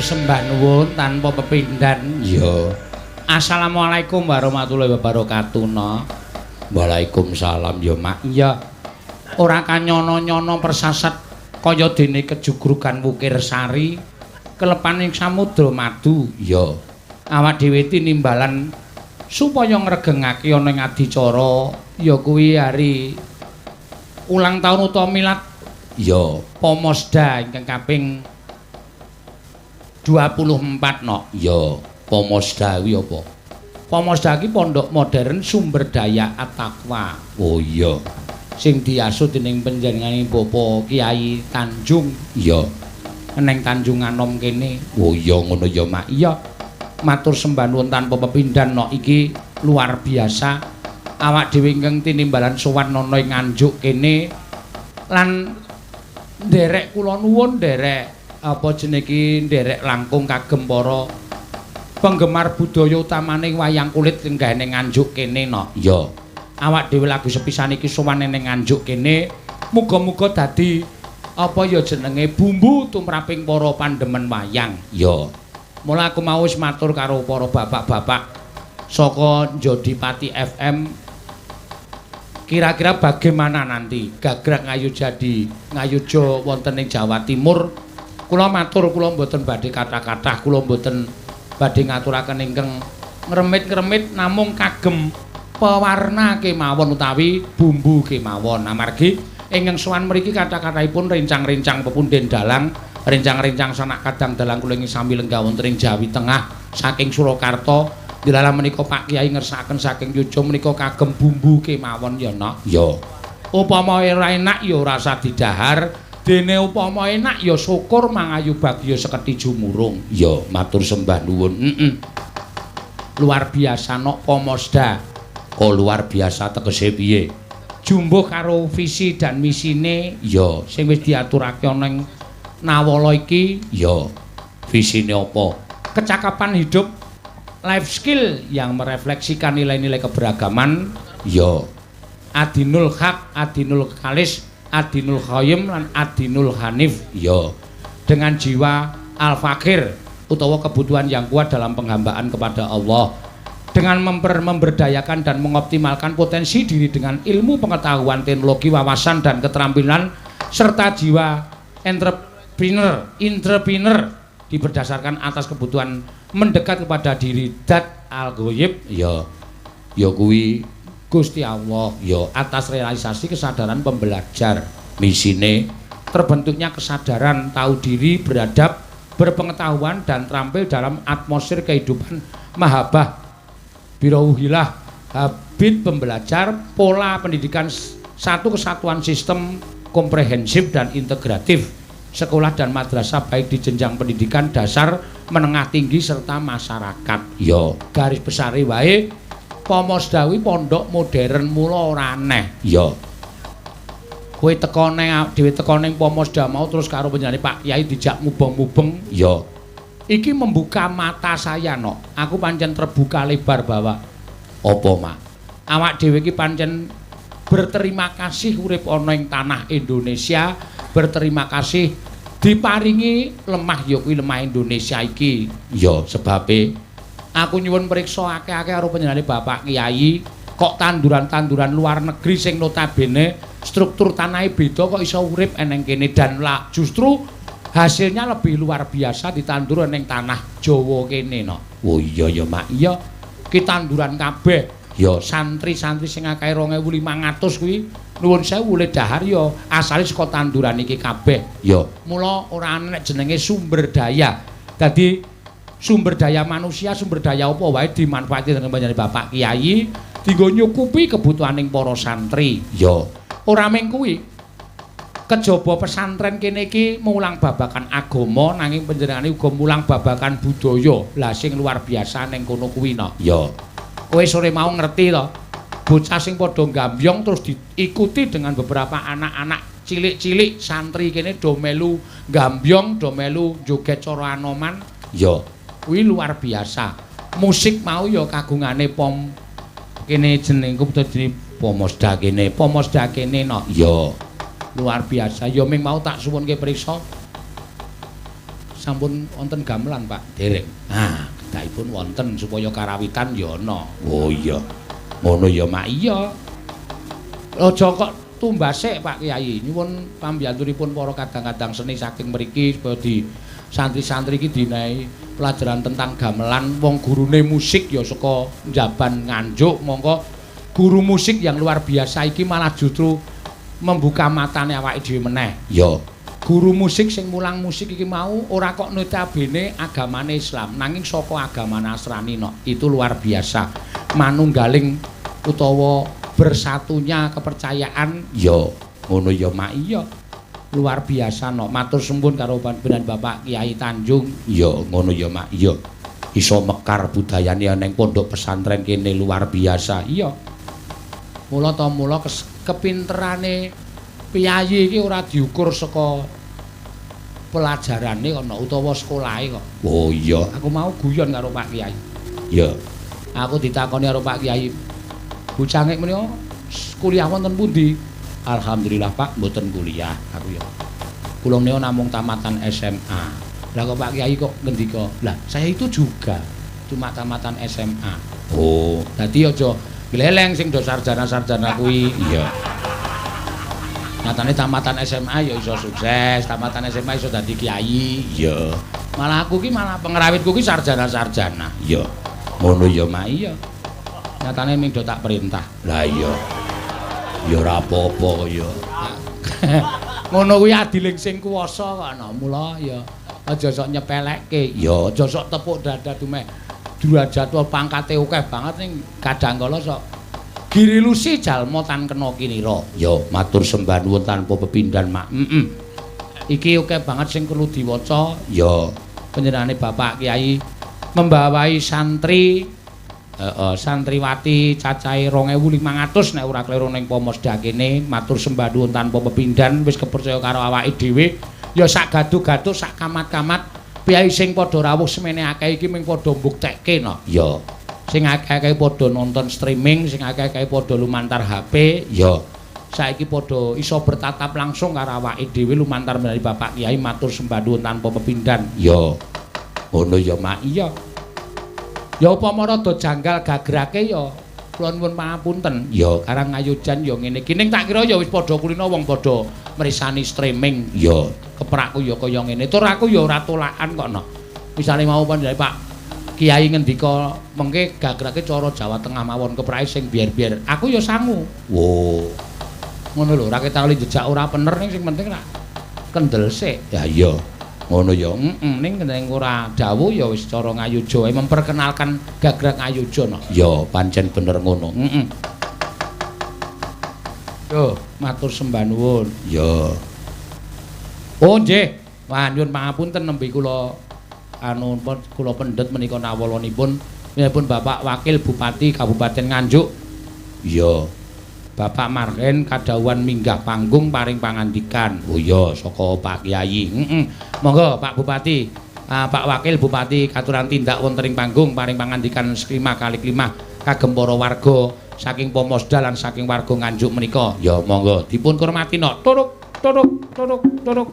sembah nuwun tanpa pepindhan. Ya. Assalamualaikum warahmatullahi wabarakatuh. Waalaikumsalam ya, Mak. Iya. Ora kanyono-nyono persasat kaya dene kejugrugan Wukir Sari kelepaning samudra madu. Ya. Awak dhewe tinimbalan supaya ngregengake ana ing adicara ya kuwi hari ulang tahun utawa milad Ya. Pomosda ingkang kaping 24 Ya. Pomosda kuwi apa? Pomosda ki pondok modern sumber daya at-taqwa. Oh iya. Sing diasut dening panjenenganing Bapak Kiai Tanjung. Iya. Neng Tanjung Anom kene. Oh iya ngono ya, Mak. Iya. Matur sembah nuwun tanpa pepindhan iki luar biasa. Awak dhewe ingkang tinimbalan sowan ana ing Nganjuk kene lan nderek kula nuwun nderek apa jenenge iki nderek langkung kagem para penggemar budaya utamane wayang kulit lenggahane Nganjuk kene Iya. Awak dhewe lagu sepisan iki sowan ning Nganjuk kene muga-muga dadi apa ya jenenge bumbu tumraping para pandemen wayang. Iya. Mula aku mau wis matur karo para bapak-bapak saka Jodipati FM. Kira-kira bagaimana nanti gagrag ngayuja wonten ing Jawa Timur? Kula matur kula mboten badhe kathah-kathah, kula mboten badhe ngaturaken ingkang ngremit-ngremit namung kagem pewarna kemawon utawi bumbu kemawon. Amargi ingkang sowan mriki kathah-kathahipun rencang-rencang pepunden dalang, rencang-rencang sanak kadang dalang kula ing sami lenggah wonten ing Jawi Tengah saking Surakarta. Dilalah menika Pak Kiai ngersakaken saking Yojo menika kagem bumbu kemawon ya nok. Ya. Upama ora enak ya ora usah didahar, dene upama enak ya syukur mangayu bagya seketi jumurung. Ya, matur sembah nuwun. Luar biasa nok Pomosda. Kok luar biasa tegese piye? Jumbuh karo visi dan misine Ya, sing wis diaturake ana ing Nawala iki. ya. Visine apa? Kecakapan hidup, life skill yang merefleksikan nilai-nilai keberagaman. Ya. Adinul Haq, Adinul Khalis, Adinul Qayyim lan Adinul Hanif. Ya. Dengan jiwa al-fakir utawa kebutuhan yang kuat dalam penghambaan kepada Allah. Dengan memberdayakan dan mengoptimalkan potensi diri dengan ilmu pengetahuan, teknologi, wawasan dan keterampilan serta jiwa entrepreneur diberdasarkan atas kebutuhan mendekat kepada diri dat al-ghaib. Ya. Ya kuwi Gusti Allah. ya Atas realisasi kesadaran pembelajar. misine Terbentuknya kesadaran tahu diri, beradab, berpengetahuan dan terampil dalam atmosfer kehidupan mahabbah, birauhilah, habit pembelajar, pola pendidikan satu kesatuan sistem komprehensif dan integratif. Sekolah dan madrasah baik di jenjang pendidikan dasar, menengah tinggi serta masyarakat. ya. Garis besar wae Pomosda kuwi pondok modern mula ora aneh. Ya. Kowe teko dhewe teko ning Pomosda mau terus karo penjane Pak Kiai dijak mubeng-mubeng. Ya. Iki membuka mata saya nok. Aku pancen terbuka lebar bahwa Apa, Mak? awak dhewe iki pancen berterima kasih urip ana ing tanah Indonesia, berterima kasih diparingi lemah ya kuwi lemah Indonesia iki. Ya, sebabe Aku nyuwun priksa akeh-akeh karo panjenengane Bapak Kiai, kok tanduran-tanduran luar negeri sing notabene struktur tanahnya beda kok iso urip eneng kene dan lah justru hasilnya lebih luar biasa ditandur eneng tanah Jawa kene no. oh iya ya, Mak. Iya, ki tanduran kabeh. Ya. Santri-santri sing akeh 2500 kuwi nuwun sewu le dahar ya asale saka tanduran iki kabeh. Ya. Mula ora ana jenenge sumber daya. Dadi sumber daya manusia, sumber daya apa wae dimanfaati dening panjenengan Bapak Kiai dienggo nyukupi kebutuhaning para santri. Ya. Ora mung kuwi. Kejaba pesantren kene iki mulang babakan agama nanging panjenengane uga mulang babakan budaya. Lah sing luar biasa ning kono kuwi no. Ya. Kowe sore mau ngerti to. Bocah sing padha gambyong terus diikuti dengan beberapa anak-anak cilik-cilik santri kene do melu gambyong, do melu joget cara anoman. Ya. Kuwi luar biasa. Musik mau ya kagungane kene jenengku dadi Pomosda kene. Pomosda kene no. Ya. Luar biasa. Ya ming mau tak suwunke priksa. sampun wonten gamelan, Pak? Dereng. Ah, kedahipun wonten supaya karawitan ya ana. Oh iya. Ngono ya, Mak. Iya. Aja kok tumbasik, Pak Kyai. Nyuwun pambiyantunipun para kadang-kadang seni saking mriki supaya di santri-santri iki dinahi pelajaran tentang gamelan. Wong gurune musik ya saka Njaban Nganjuk, mongko guru musik yang luar biasa iki malah justru membuka matane awake dhewe meneh. Ya. Guru musik sing mulang musik iki mau ora kok notabene agamane Islam, nanging saka agama Nasrani no. Itu luar biasa. Manunggaling utawa bersatunya kepercayaan. Ya, ngono ya, Mak. Iya. Luar biasa no. Matur suwun karo panjenengan Bapak Kiai Tanjung. Ya, ngono ya, Mak. Iya. Iso mekar budayane ning pondok pesantren kene luar biasa. Iya. Mula kepinterane piyayi iki ora diukur saka pelajarane ana utawa sekolahe kok. Oh iya, Aku mau guyon karo Pak Kiai. ya. Aku ditakoni karo Pak Kiai, "Bu Cangik menika kuliah wonten pundi?" "Alhamdulillah, Pak, mboten kuliah." Aku ya. Kula menika namung tamatan SMA. Lah kok Pak Kiai kok ngendika, "Lah, saya itu juga cuma tamatan SMA." Oh, Dadi aja gleleng sing do sarjana-sarjana kuwi. iya. Nyatane tamatan SMA ya iso sukses, tamatan SMA iso dadi kiai. Iya. Malah aku ki malah pengrawitku ki sarjana-sarjana. Iya. Ngono ya, Mak. Iya. Nyatane ming do tak perintah. Lah iya. Ya ora apa-apa ya. Ngono kuwi adiling sing kuwasa kok ana. Mula ya aja sok nyepelekke. Ya. Aja sok tepuk dada dumeh derajat pangkate akeh banget ning kadang kala sok girilusi jalma tan kena kinira. Ya, matur sembah nuwun tanpa pepindhan, Mak. Iki akeh banget sing perlu diwaca. Ya. Panjenengane Bapak Kiai membawahi santri santriwati cacahe 2500 nek ora kleru ning Pomosda kene. Matur sembah nuwun tanpa pepindhan, wis kepercaya karo awake dhewe. Ya sak gaduh-gaduh sak kamat-kamat piyai sing padha rawuh semene akeh iki mung padha mbuktekke no. Ya. Sing akeh-akeh padha nonton streaming, sing akeh-akeh padha lumantar HP. Ya. Saiki padha iso bertatap langsung karo awake dhewe lumantar menawi Bapak Kiai. Matur sembah nuwun tanpa pepindhan. Ya. Ngono ya, Mak. Iya. Ya upama rada janggal gagrake ya kula nuwun pangapunten. Ya. Karang ngayojan ya ngene iki. Ning tak kira ya wis padha kulina wong padha mrisani streaming. Ya. Keprakku ya kaya ngene. Tur aku ya ora tolakan kok no. Misale mau panjenengan Pak Kiai ngendika mengke gagrake cara Jawa Tengah mawon keprake sing biar-biar. Aku ya sangu. Wo. Ngono lho, ora ketakoni jejak ora bener ning sing penting rak kendel sik. Ya iya. Ngono ya. Ning ora dawuh ya wis cara Ngayuja memperkenalkan gagrag Ngayuja no. Ya, pancen bener ngono. Yo, matur sembah nuwun. Ya. Oh nggih. Wah nyuwun pangapunten nembe kula kula pendhet menika nawalonipun pun Bapak Wakil Bupati Kabupaten Nganjuk. Iya. Bapak Marhen kadhawuhan minggah panggung paring pangandikan. Oh iya, saka Pak Kyai. Monggo Pak Bupati, Pak Wakil Bupati katuran tindak wonten ing panggung paring pangandikan seklima kali kelima kagem para warga saking Pomosda lan saking warga Nganjuk menika. Ya monggo Dipun kurmati no. Turuk turuk turuk turuk.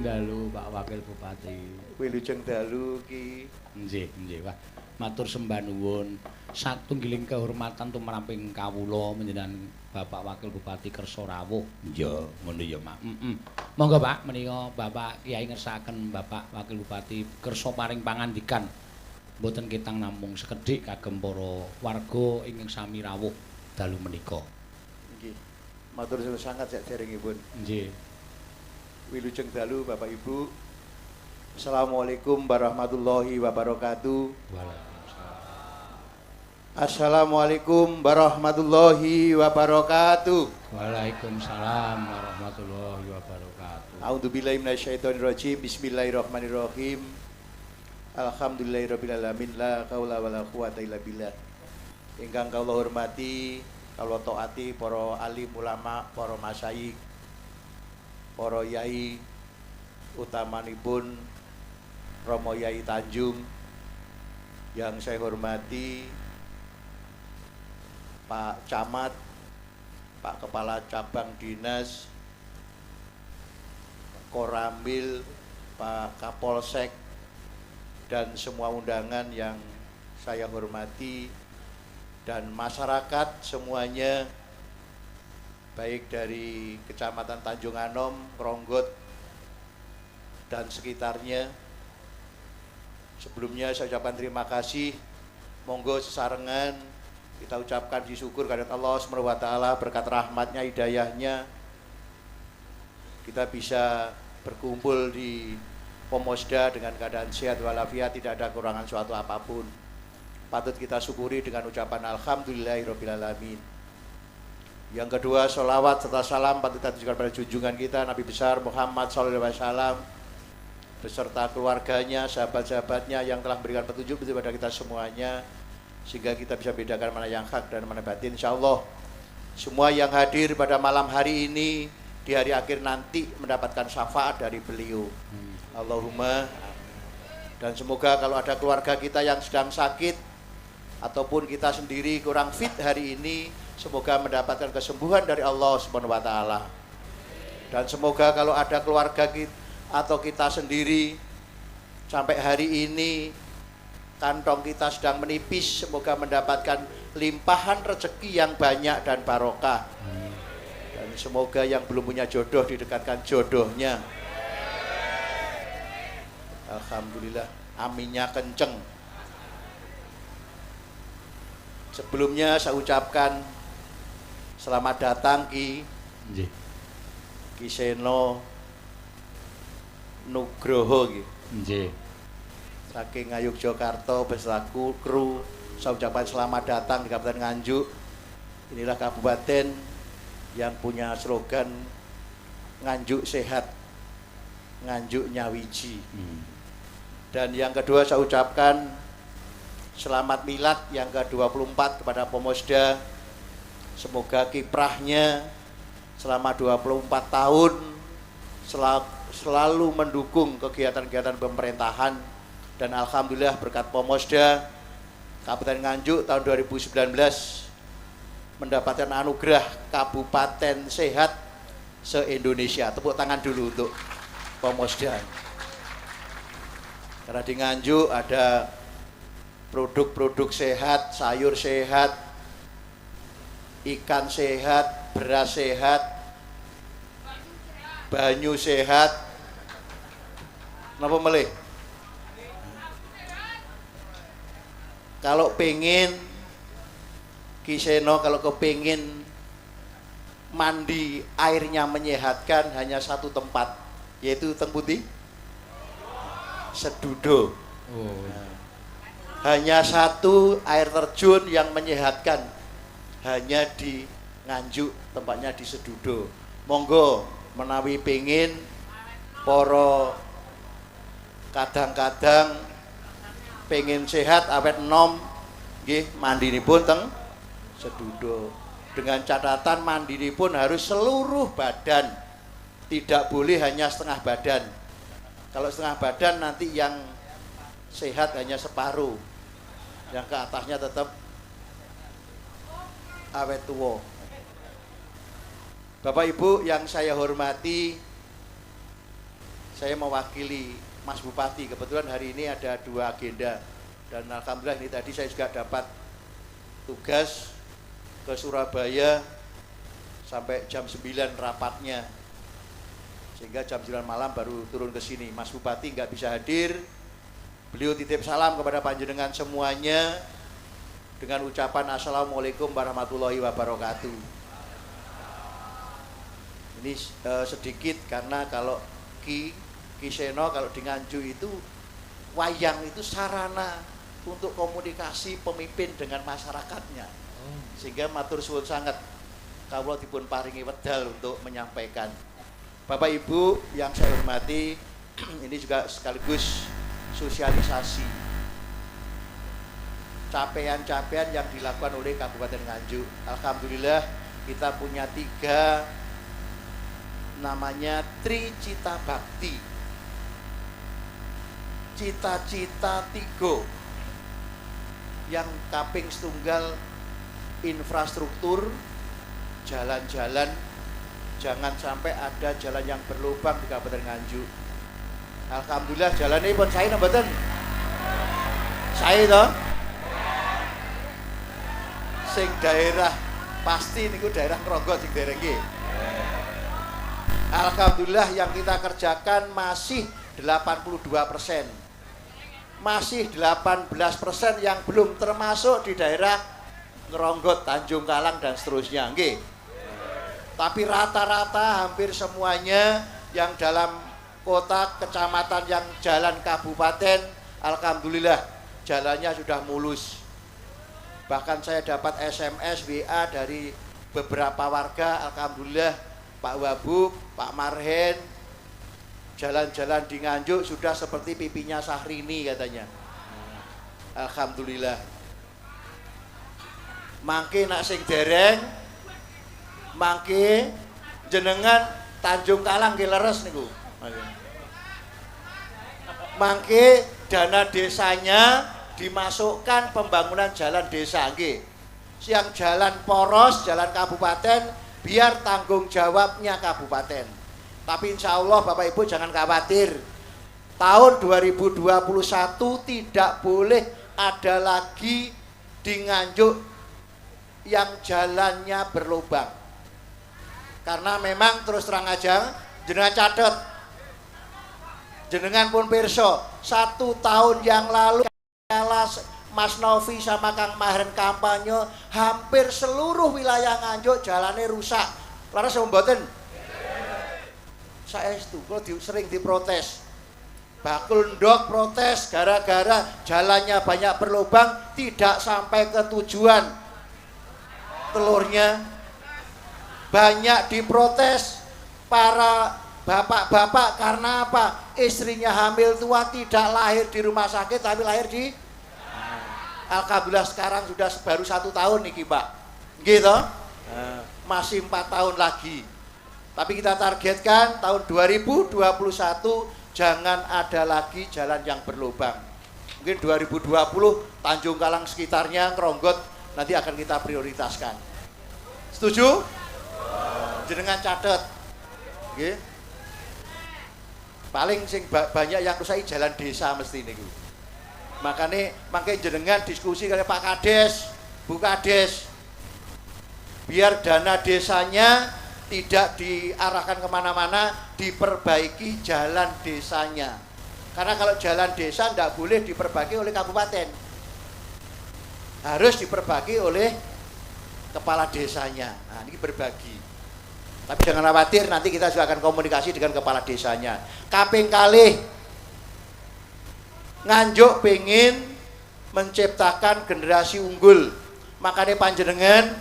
dalu Pak Wakil Bupati. Wilujeng dalu Ki. Nggih, Pak. Matur sembah nuwun. Satunggiling kehormatan tumraping kawula panjenengan Bapak Wakil Bupati Kersa Rawuh. Iya, ngono ya, Mak. Monggo Pak, menika Bapak Kyai ngersakaken Bapak Wakil Bupati kersa paring pangandikan. Mboten kitang namung sekedhik kagem para warga ingkang sami rawuh dalu menika. Nggih. Matur nuwun sangat saderengipun. Nggih. Wilujeng dalu Bapak Ibu. Assalamualaikum warahmatullahi wabarakatuh. Waalaikumsalam. Assalamualaikum warahmatullahi wabarakatuh. Waalaikumsalam warahmatullahi wabarakatuh. A'udzubillahi minasyaitonirrajim. Bismillahirrahmanirrahim. Alhamdulillahirabbil alamin la haula wala quwata illa billah. Ingkang kawula hormati, kawula taati para alim ulama, para masyayikh, para yai, utamanipun Romo Yai Tanjung. Yang saya hormati Pak Camat, Pak Kepala Cabang Dinas, Koramil, Pak Kapolsek, dan semua undangan yang saya hormati, dan masyarakat semuanya, baik dari Kecamatan Tanjung Anom, Ronggot, dan sekitarnya. Sebelumnya saya ucapkan terima kasih. Monggo sesarengan kita ucapkan syukur kehadirat Allah Subhanahu wa taala, berkat rahmatnya, hidayahnya kita bisa berkumpul di Pomosda dengan keadaan sehat walafiat, tidak ada kekurangan suatu apapun. Patut kita syukuri dengan ucapan alhamdulillahirabbil alamin. Yang kedua, sholawat serta salam patut kita tujukan pada junjungan kita Nabi besar Muhammad SAW beserta keluarganya, sahabat-sahabatnya yang telah memberikan petunjuk kepada kita semuanya, sehingga kita bisa bedakan mana yang hak dan mana batin. Insyaallah semua yang hadir pada malam hari ini di hari akhir nanti mendapatkan syafaat dari beliau. Allahumma. Dan semoga kalau ada keluarga kita yang sedang sakit ataupun kita sendiri kurang fit hari ini, semoga mendapatkan kesembuhan dari Allah Subhanahu wa taala. Dan semoga kalau ada keluarga kita atau kita sendiri sampai hari ini kantong kita sedang menipis, semoga mendapatkan limpahan rezeki yang banyak dan barokah. Dan semoga yang belum punya jodoh didekatkan jodohnya. Alhamdulillah, aminnya kenceng. Sebelumnya saya ucapkan selamat datang Ki Seno Nugroho Nggih. saking Ngayogyakarta beserta kru. Saya ucapkan selamat datang di Kabupaten Nganjuk. Inilah kabupaten yang punya slogan Nganjuk Sehat, Nganjuk Nyawiji. Dan yang kedua saya ucapkan selamat milad yang ke-24 kepada Pomosda. Semoga kiprahnya selama 24 tahun selalu mendukung kegiatan-kegiatan pemerintahan. Dan alhamdulillah berkat Pomosda Kabupaten Nganjuk tahun 2019 mendapatkan anugerah Kabupaten Sehat se-Indonesia. Tepuk tangan dulu untuk Pomosda. Karena di Nganjuk ada produk-produk sehat, sayur sehat, ikan sehat, beras sehat, banyu sehat. Napa melih? Kalau pengen Ki Seno, kalau kepingin mandi airnya menyehatkan, hanya satu tempat, yaitu Teng Putih Sedudo. Hanya satu air terjun yang menyehatkan, hanya di Nganjuk, tempatnya di Sedudo. Monggo menawi pengin poro kadang-kadang pengen sehat awet enom nggih, mandinipun teng Sedudo. Dengan catatan mandinipun harus seluruh badan, tidak boleh hanya setengah badan. Kalau setengah badan nanti yang sehat hanya separuh, yang ke atasnya tetap awet tua. Bapak Ibu yang saya hormati, saya mewakili Mas Bupati. Kebetulan hari ini ada 2 agenda dan alhamdulillah ini tadi saya juga dapat tugas ke Surabaya sampai jam 9 rapatnya, sehingga jam 9 malam baru turun ke sini. Mas Bupati nggak bisa hadir, beliau titip salam kepada panjenengan semuanya dengan ucapan Assalamualaikum warahmatullahi wabarakatuh. Ini sedikit karena kalau Ki Seno kalau di Nganjuk itu wayang itu sarana untuk komunikasi pemimpin dengan masyarakatnya, sehingga matur suwun sangat kawula dipun paringi wedal untuk menyampaikan. Bapak Ibu yang saya hormati, ini juga sekaligus sosialisasi capaian-capaian yang dilakukan oleh Kabupaten Nganjuk. Alhamdulillah kita punya 3 namanya Tri Cita Bakti, cita-cita 3 yang kaping setunggal infrastruktur, jalan-jalan, jangan sampai ada jalan yang berlubang di Kabupaten Nganjuk. Alhamdulillah jalan ini pun saya mboten. Saya toh sing daerah pasti niku daerah Kronggot sing daerah nggih. Alhamdulillah yang kita kerjakan masih 82%. Masih 18% yang belum termasuk di daerah Ngeronggot, Tanjung Kalang dan seterusnya, nggih. Tapi rata-rata hampir semuanya yang dalam kota, kecamatan, yang jalan kabupaten, alhamdulillah jalannya sudah mulus. Bahkan saya dapat SMS, WA dari beberapa warga, alhamdulillah Pak Wabub, Pak Marhen, jalan-jalan di Nganjuk sudah seperti pipinya Syahrini katanya. Alhamdulillah. Mangke nak sing dereng, mangke jenengan Tanjung Kalang nggih leres niku. Mangke dana desanya dimasukkan pembangunan jalan desa nggih. Siang jalan poros, jalan kabupaten biar tanggung jawabnya kabupaten. Tapi insya Allah Bapak Ibu jangan khawatir, tahun 2021 tidak boleh ada lagi di Nganjuk yang jalannya berlubang. Karena memang terus terang aja, jenengan catet, jenengan pun pirsa, 1 tahun yang lalu Mas Novi sama Kang Mahren kampanye, hampir seluruh wilayah Nganjuk jalannya rusak. Laras mboten? Saestu, kalau sering diprotes. Bakul Ndok protes gara-gara jalannya banyak berlubang, tidak sampai ke tujuan. Telurnya banyak diprotes para bapak-bapak karena apa? Istrinya hamil tua, tidak lahir di rumah sakit tapi lahir di. Alhamdulillah sekarang sudah baru 1 tahun nih Mbak, gitu. Masih 4 tahun lagi. Tapi kita targetkan tahun 2021 jangan ada lagi jalan yang berlubang. Mungkin 2020 Tanjung Kalang sekitarnya, Kronggot nanti akan kita prioritaskan. Setuju? Jenengan catet. Nggih. Paling sing banyak yang rusak jalan desa mesti niku. Makanya jenengan diskusi dengan Pak Kades, Bu Kades, biar dana desanya tidak diarahkan kemana-mana, diperbaiki jalan desanya. Karena kalau jalan desa tidak boleh diperbaiki oleh kabupaten, harus diperbaiki oleh kepala desanya. Nah ini berbagi. Tapi jangan khawatir, nanti kita juga akan komunikasi dengan kepala desanya. Kaping kalih Nganjuk pengen menciptakan generasi unggul. Makanya panjenengan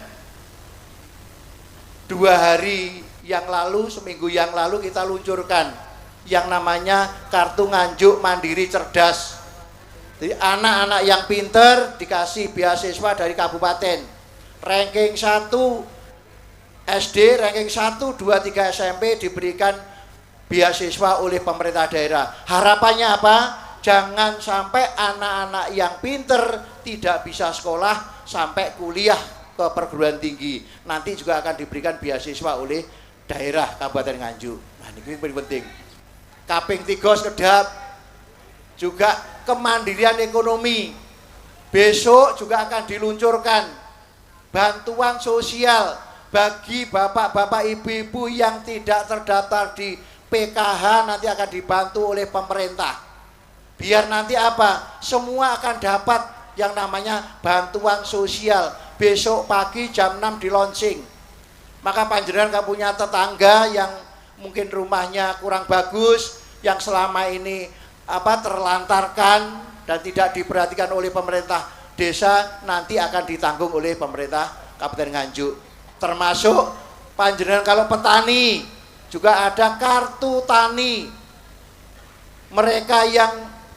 2 hari yang lalu, seminggu yang lalu kita luncurkan yang namanya Kartu Nganjuk Mandiri Cerdas. Jadi anak-anak yang pinter dikasih beasiswa dari kabupaten. Ranking 1 SD, ranking 1, 2, 3 SMP diberikan beasiswa oleh pemerintah daerah. Harapannya apa? Jangan sampai anak-anak yang pinter tidak bisa sekolah sampai kuliah ke perguruan tinggi. Nanti juga akan diberikan beasiswa oleh daerah Kabupaten Nganjuk. Nah, ini paling penting. Kaping 3 sekedap juga kemandirian ekonomi. Besok juga akan diluncurkan bantuan sosial bagi bapak-bapak ibu-ibu yang tidak terdaftar di PKH, nanti akan dibantu oleh pemerintah. Biar nanti apa? Semua akan dapat yang namanya bantuan sosial. Besok pagi jam 6 di launching. Maka panjenengan kalau punya tetangga yang mungkin rumahnya kurang bagus, yang selama ini terlantarkan dan tidak diperhatikan oleh pemerintah desa, nanti akan ditanggung oleh pemerintah Kabupaten Nganjuk. Termasuk panjenengan kalau petani juga ada kartu tani. Mereka yang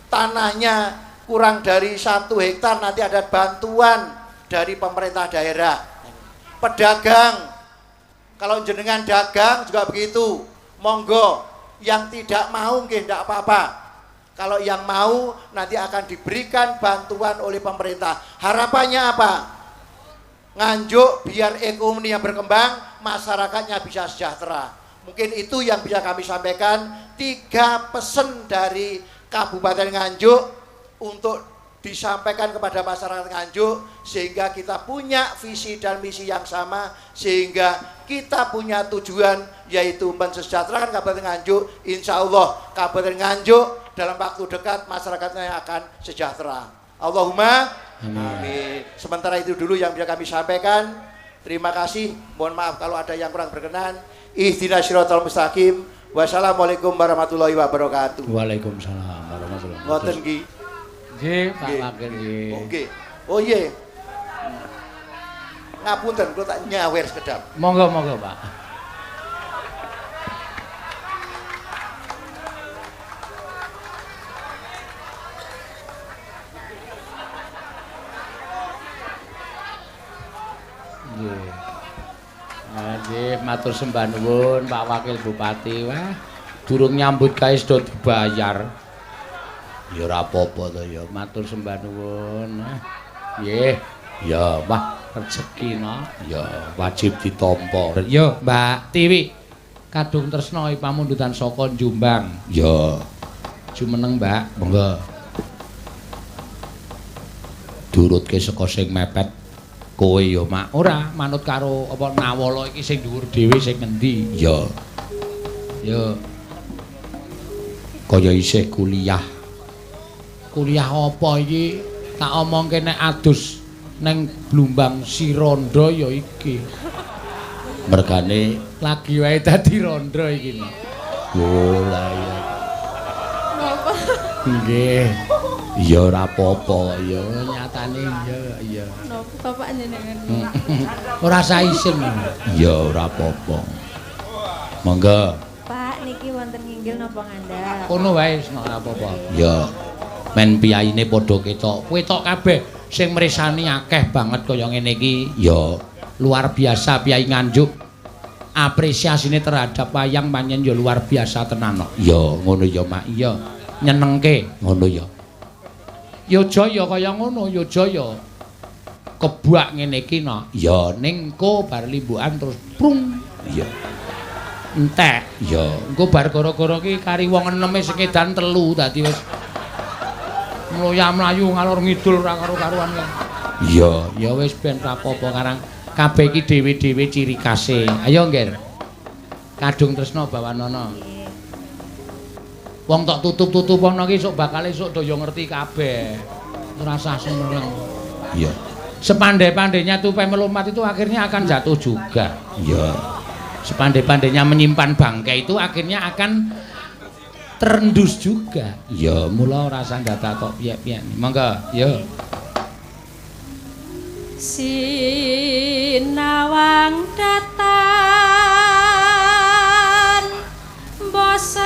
tanahnya kurang dari 1 hektar nanti ada bantuan dari pemerintah daerah. Pedagang, kalau jenengan dagang juga begitu, monggo. Yang tidak mau nggih tidak apa-apa. Kalau yang mau nanti akan diberikan bantuan oleh pemerintah. Harapannya apa? Nganjuk biar ekonomi yang berkembang, masyarakatnya bisa sejahtera. Mungkin itu yang bisa kami sampaikan, 3 pesan dari Kabupaten Nganjuk untuk disampaikan kepada masyarakat Nganjuk, sehingga kita punya visi dan misi yang sama, sehingga kita punya tujuan yaitu mensejahterakan Kabupaten Nganjuk. Insya Allah Kabupaten Nganjuk dalam waktu dekat masyarakatnya akan sejahtera. Allahumma amin. Sementara itu dulu yang bisa kami sampaikan. Terima kasih. Mohon maaf kalau ada yang kurang berkenan. Ihdinas shiratal mustaqim. Wassalamualaikum warahmatullahi wabarakatuh. Waalaikumsalam warahmatullahi wabarakatuh. Ngoten nggih. Nggih, Pak Wakil nggih. Oke. Oh iya. Ngapunten kula tak nyawer sekedap. Monggo Pak. Nggih. Nggih, matur sembah nuwun Pak Wakil Bupati. Wah, durung nyambut gawe sudah dibayar. Ya ora apa-apa to ya, matur sembah nuwun. Nggih. Ya, Mbah, rezeki no. Ya, wajib ditampa. Ya, Mbak Tiwi. Kadung tresna pamundutan saka Jombang. Ya, jumeneng, Mbak. monggo. Durutke saka sing mepet kowe ya, Mak. Ora manut karo apa nawala iki sing dhuwur dhewe sing ngendi? Ya. Ya, Kaya isih kuliah. kuliah apa iki? Tak omongke nek adus neng Blumbang Sirondo ya iki. Mergane Lagi wae dadi rondo iki. oh lah ya. Napa? Nggih. Ya ora apa-apa ya. Nyatane iya. Napa Bapak jenengan? Ora usah isin. Ya ora apa-apa. Monggo. Pak, niki wonten nginggil napa ngandhap? Kono wae ora apa-apa. Ya. Men piyaine padha ketok. Ketok kabeh sing mresani akeh banget kaya ngene iki. Ya Luar biasa Piyai Nganjuk. Apresiasine terhadap wayang panjen ya luar biasa tenan kok. ya ngono ya, Mak. Iya, nyenengke. Ngono ya. Ya jaya kaya ngono, ya jaya. Kebuak ngene iki no. Ya Ning engko bar limbukan terus prung ya. entek. Ya Engko bar gara-gara ki kari wong eneme sing edan 3 dadi wis mloya-mlayu ngalor ngidul ora karo-karuan kan. ya. Ya wis ben ra apa-apa karang kabeh iki dhewe-dhewe ciri khase. Ayo Ngger. Kadung tresna bawanana. Wong tok tutup-tutup ana iki sok bakal esuk daya ngerti kabeh. Ora usah seneng. Ya. Sepandai-pandainya tupai melompat itu akhirnya akan jatuh juga. Ya. Sepandai-pandainya menyimpan bangkai itu akhirnya akan terendus juga. Ya Mula rasa data tok piye-piye. Monggo, yo. Sinawang datan bosane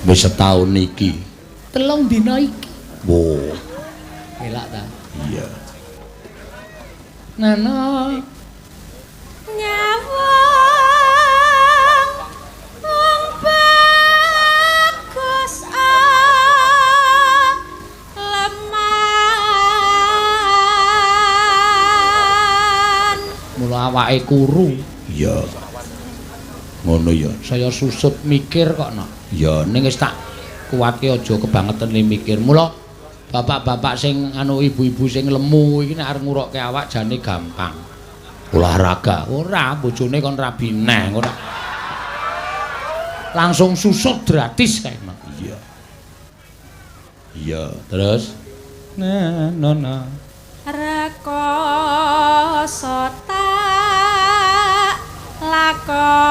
wis setahun iki. 3 dina iki. Wo. Elak ta. Iya. Ngono. nyawang wong bagus lemah awake kuru. Iya. Ngono ya. Saya susut mikir kok no. Ya ning wis tak kuwatke aja kebangetan mikir. Mula bapak-bapak sing anu ibu-ibu sing lemu iki nek arep ngurukke awak jane gampang. Olahraga. Ora, bojone kon rabi neh, ora. Langsung susut gratis kae. Iya. Iya, terus Nah. Rekoso tak lakonane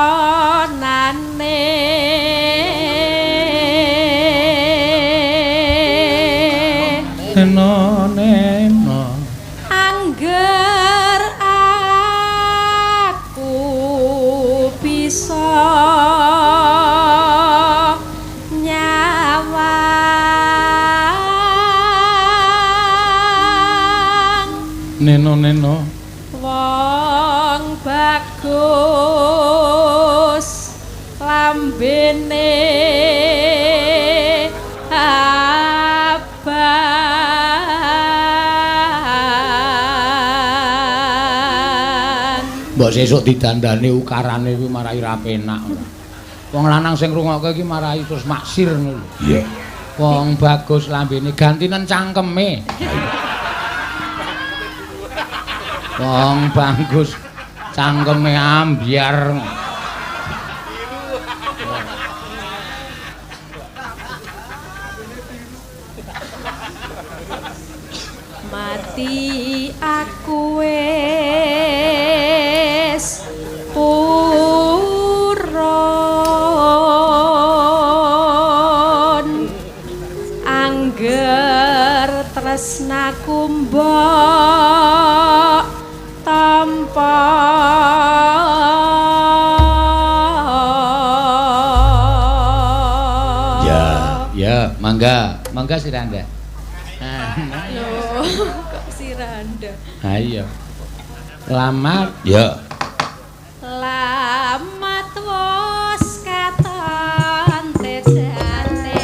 neno angger aku bisa neno wong bagus lambene aban mbok sesuk didandani ukarane kuwi marai ra penak. Wong lanang sing ngrungokke iki marai terus maksir ngono lho. iya. Wong bagus lambene gantinen cangkeme. Wong bagus cangkeme ambyar. mati aku wis purun angger tresnaku mbok tanpa ya mangga Siranda. Loh, kok Siranda? Ayo. Lamat Ya. Lamat wos katon tejane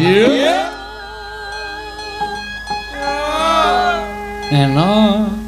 yen Neno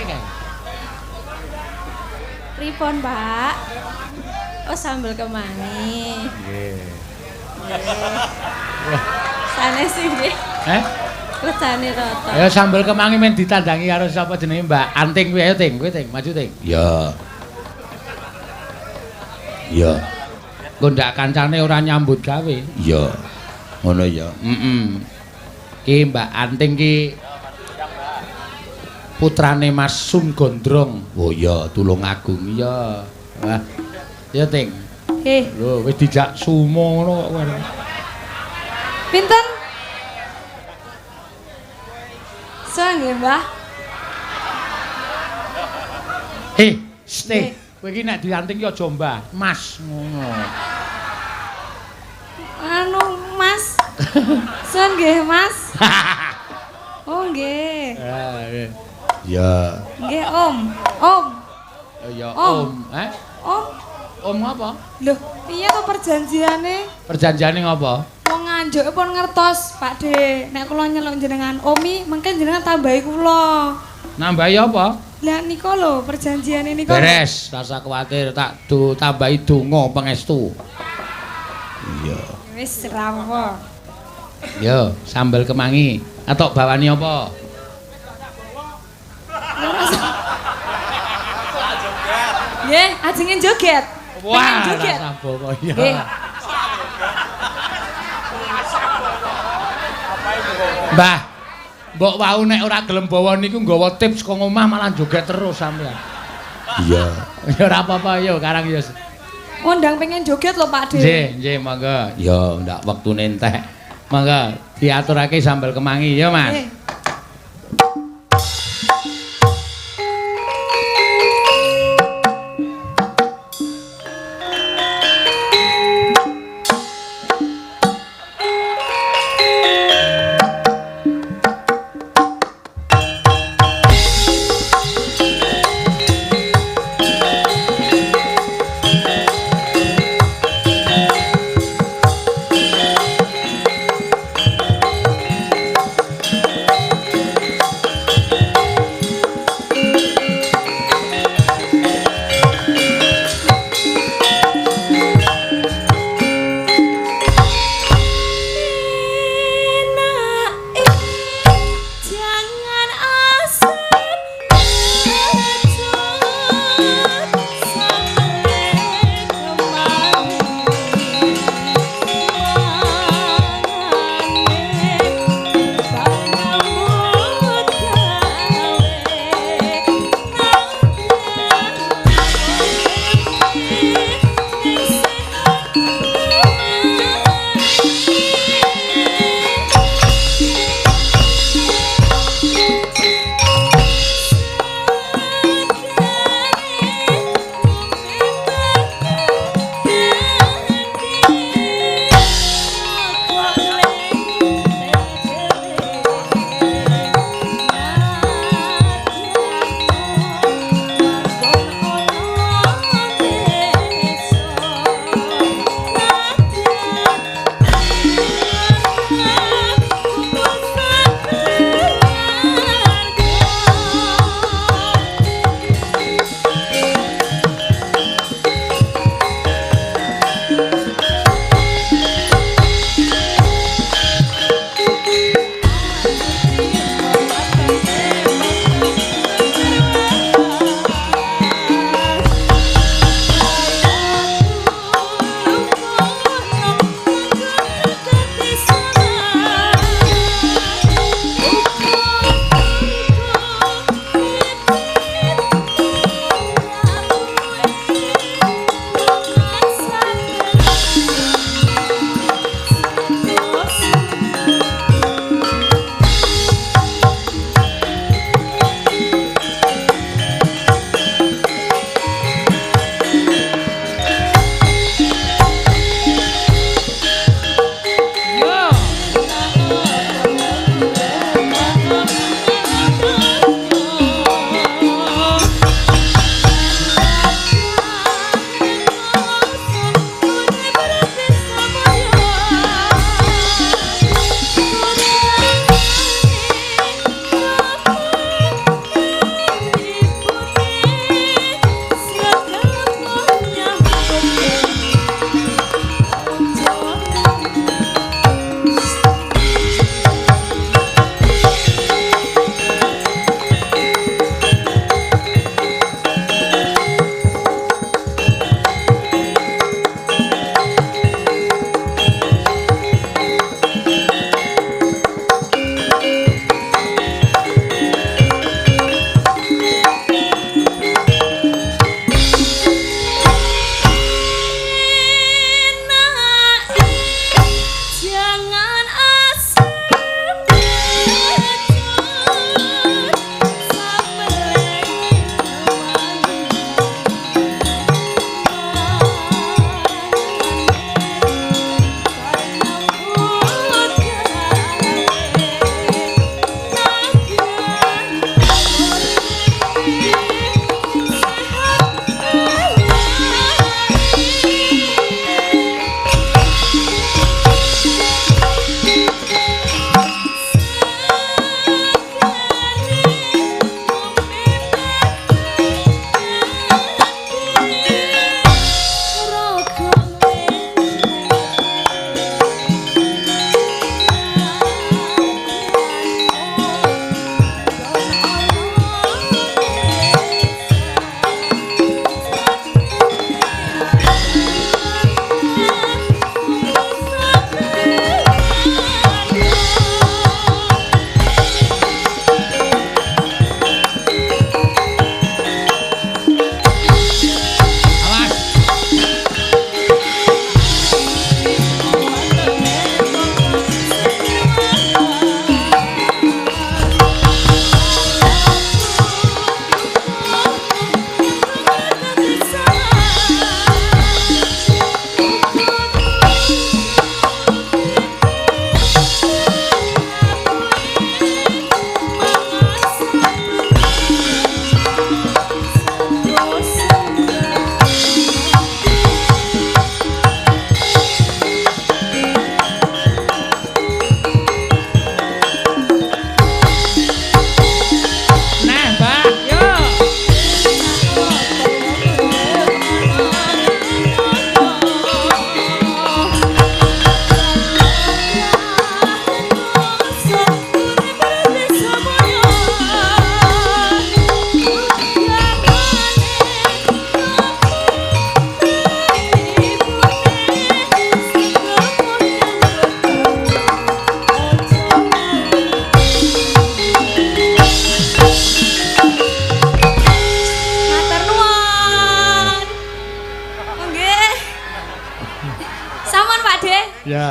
Kang. Pripun, Pak? Oh, sambel kemangi. Nggih. Sanes nggih. Lejane rata. Ya sambel kemangi men ditandangi karo sapa jenenge Mbak Anting kuwi ayo Ting, kowe Ting, maju Ting. Ya. Ya. Engko ndak kancane ora nyambut gawe. Ya. Ngono ya. Ki Mbak Anting ki putrane Mas Sum Gondrong. Oh ya, Tulungagung. Iya. Wah. Ya Ting. Lho wis dijak sumo ngono kok. Pinten? Nggih, Mbah. Stay. Kowe iki nek dianting ki aja mbah, Mas ngono. Anu, Mas. Nggih, Mas. Oh, nggih. Ya. Nggih, Om. Om. Ya Om. Om. Om apa? Loh, piye to perjanjiane? Perjanjiane ngopo? Wong nganjuk pun ngertos, Pak De. Nek kula nyeluk jenengan Omi, mengke jenengan tambahi kula. Nambahi apa? Lah nika lho perjanjiane nika. Beres, rasa kuwatir tak tambahi donga pangestu. Iya. Wis rawo. Yo, sambel kemangi. Atok bawani apa? Nggih, ajenge joget. Wah, joget. rasa boko ya. Nggih. Mbah, mbok wau nek ora gelem bawa niku nggawa tips kok omah malah joget terus sampean. Iya. Ya ora apa-apa yo karang yo. Undang pengen joget lho Pak De. Nggih, monggo. Ya, ndak wektune entek. Monggo diaturake sambel kemangi ya, Mas. Nggih.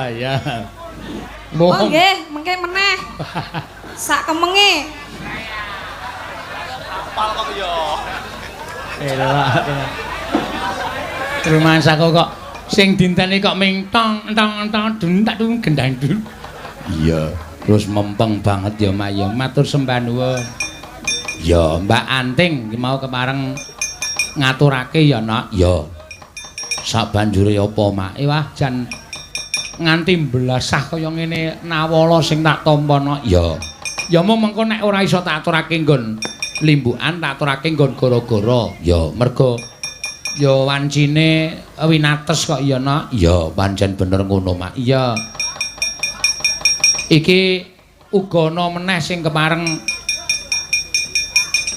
Ya. Oh nggih, mengke meneh. Sak kemenge. Apal kok ya. Rumah saku kok sing dinteni kok ming tong dun tak dun gendang dun. Iya, terus mempeng banget ya Mak ya. Matur sembah nuwun. Ya, Mbak Anting mau kepareng ngaturake ya Nak. Ya. Sabanjure apa Mak? Wah, jan nganti mblasah kaya ngene nawala sing tak tampa Nak. Ya. Ya mung mengko nek ora iso tak aturake nggon limbukan tak aturake nggon gara-gara. Ya, mergo ya wancine winates kok ya Nak. Ya, pancen bener ngono Mak. Iya. Iki uga ana meneh sing kepareng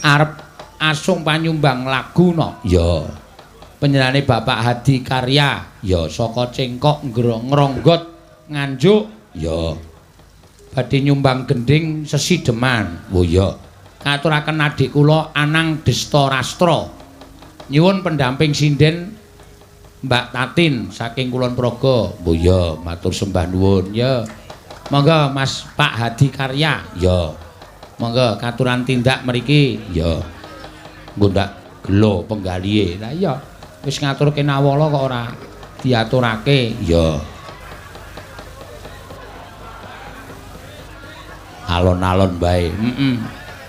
arep asung panyumbang lagu no. Ya. Penyanyi Bapak Hadi Karya ya saka Cengkok Ngronggot Nganjuk ya. Badhe nyumbang gending Sesideman. Oh ya. Ngaturaken adik kula Anang Desta Rastra. Nyuwun pendamping sinden Mbak Tatin saking Kulon Progo. Oh ya, matur sembah nuwun ya. Monggo Mas Pak Hadi Karya ya. Monggo katuran tindak mriki ya. Nggo ndak gelo penggalihe. Lah iya wis ngaturke nawala kok ora diaturake ya. Alon-alon bae.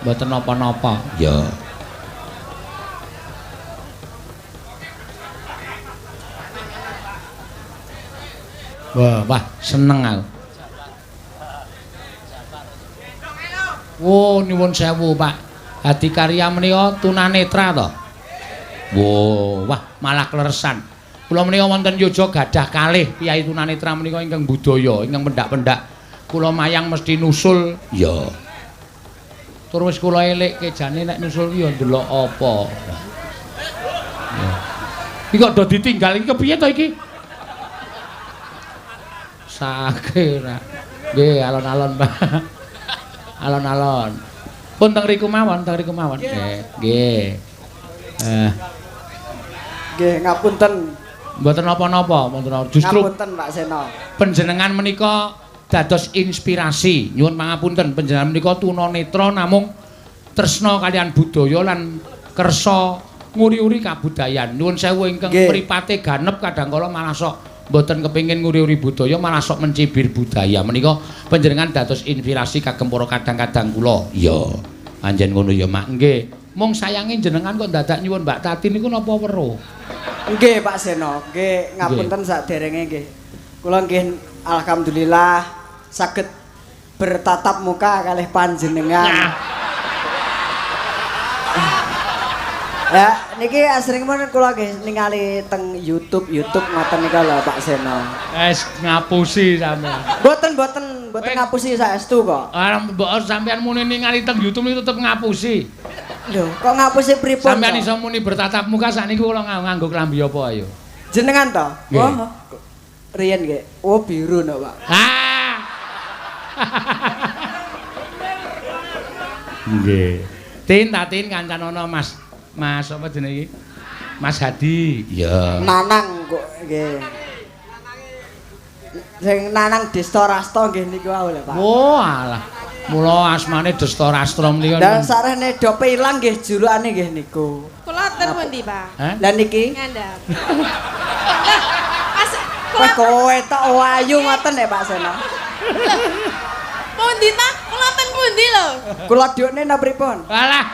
Mboten napa-napa ya. Wah, seneng aku. Oh, nyuwun sewu, Pak. Hadi Karya menika tunanetra to. Wah, malah kleresan. Kula menika wonten Yojo gadah kalih piyai tunanetra menika ingkang budaya, ingkang pendak-pendak. Kula mayang mesti nusul, ya. Tur wis kula elikke jane nek nusul ki ya ndelok apa. Ya. Iki kok do ditinggal iki kepiye to iki? Sakira. Nggih, alon-alon, Pak. Alon-alon. Pun teng riku mawon, Nggih. Nggih, ngapunten. Mboten napa-napa, justru ngapunten Pak Sena. Panjenengan menika dados inspirasi. Nyuwun pangapunten, panjenengan menika tunanetra namung tresna kalian budaya lan kersa nguri-uri kabudayan. Nuwun sewu ingkang mripate ganep kadangkala malah sok mboten kepengin nguri-uri budaya malah sok mencibir budaya. Menika panjenengan dados inspirasi kagem para kadang-kadang kula. Iya, anjen ngono ya, Mak. Nggih. Mung sayange jenengan kok dadak nyuwun Mbak Tati niku napa weruh? Nggih, Pak Sena. Nggih, ngapunten saderenge nggih. Kula nggih alhamdulillah saged bertatap muka kalih panjenengan. Ya, niki asringipun kula nggih ningali teng YouTube ngoten nika lho Pak Sena. Wis ngapusi sampean. Mboten ngapusi saestu kok. Mbok sampean muni ningali teng YouTube niku tetep ngapusi. Lho, kok ngapusi pripun? Sampeyan iso muni bertatap muka sakniki kula nganggo klambi apa ayo? Jenengan to? Oh. Riyen nggih. Oh, biru no, Pak. Ah. Nggih. Tin kancanono Mas apa jenenge iki? Mas Hadi. Ya. Nanang kok nggih. Sing Nanang Desta Rastra nggih niku wae lho, Pak. Oh, alah. Mula asmane Desta Rastra menika. Lah sarene dope ilang nggih julukane nggih niku. Kula ten pundi, Pak? Lah niki? Ngandhap. Lah kowe tok ayu ngoten nek Pak Sena. Pundi ta? Kula ten pundi lho? Kula diukne napa pripun? Alah.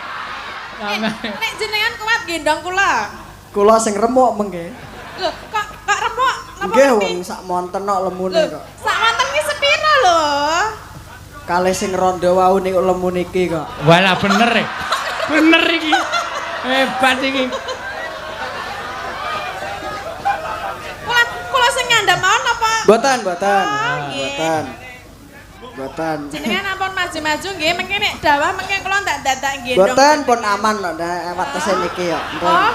Nek jenengan kuat gendong kula. Kula sing remuk mengke. Lho, kok remuk? Napa? Nggih wong sak monten kok lemune kok. Sak monten ki sepira lho? Kalih sing rondo wau niku lemune iki kok. Walah bener e. Bener iki. Hebat iki. Kula sing ngandhap mawon apa? Mboten. Jenengan ampun maju-maju nggih, mengke nek dawah mengke kula ndak dadak gendong. Mboten pun aman kok watese niki kok. Oh.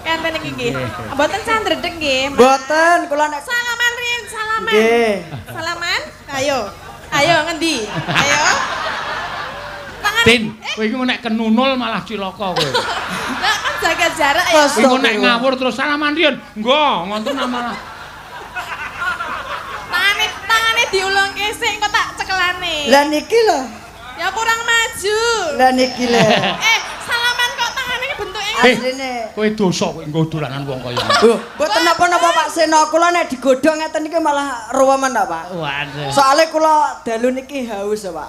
Enten iki nggih. Mboten sandredeg nggih. Mboten, kula nek salaman riyen, salaman. Nggih. Salaman? Ayo ngendi? Ayo. Tangan. Tin, kowe iki nek kenunul malah cilaka kowe. Lah kan jaga jarak ya. Kowe nek ngawur terus salaman riyen. Nggo, ngoten malah. diulungke sik kok tak cekelane. Lah niki lho. Ya kurang maju. Lah niki lho. Salaman kok tangane bentuke Asline. Kowe dosa kowe nggo dolanan wong kaya. Mboten napa-napa Pak Seno, kula nek digodhong ngeten iki malah ruwemen ta, Pak. Waduh. Soale kula dalu niki haus, Pak.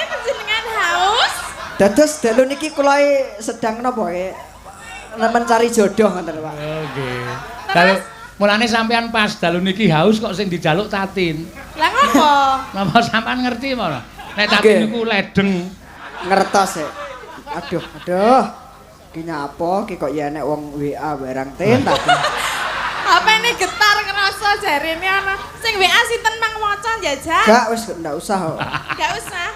Panjenengan haus? Dados dalu niki kula sedang napa mencari jodoh ngoten, Pak. Oke. Kalau mulane sampean pas dalu niki haus kok sing dijaluk Tatin. Lah ngopo? Napa sampean ngerti malah? Nek Tatin niku ledeng. Ngertos e. Aduh. Ki nyapa ki kok ya enek wong WA barang ten Tatin. HP-ne getar ngerasa jarene ana. Sing WA sinten Mang Waca njajak? Gak wis ndak usah kok. Gak usah.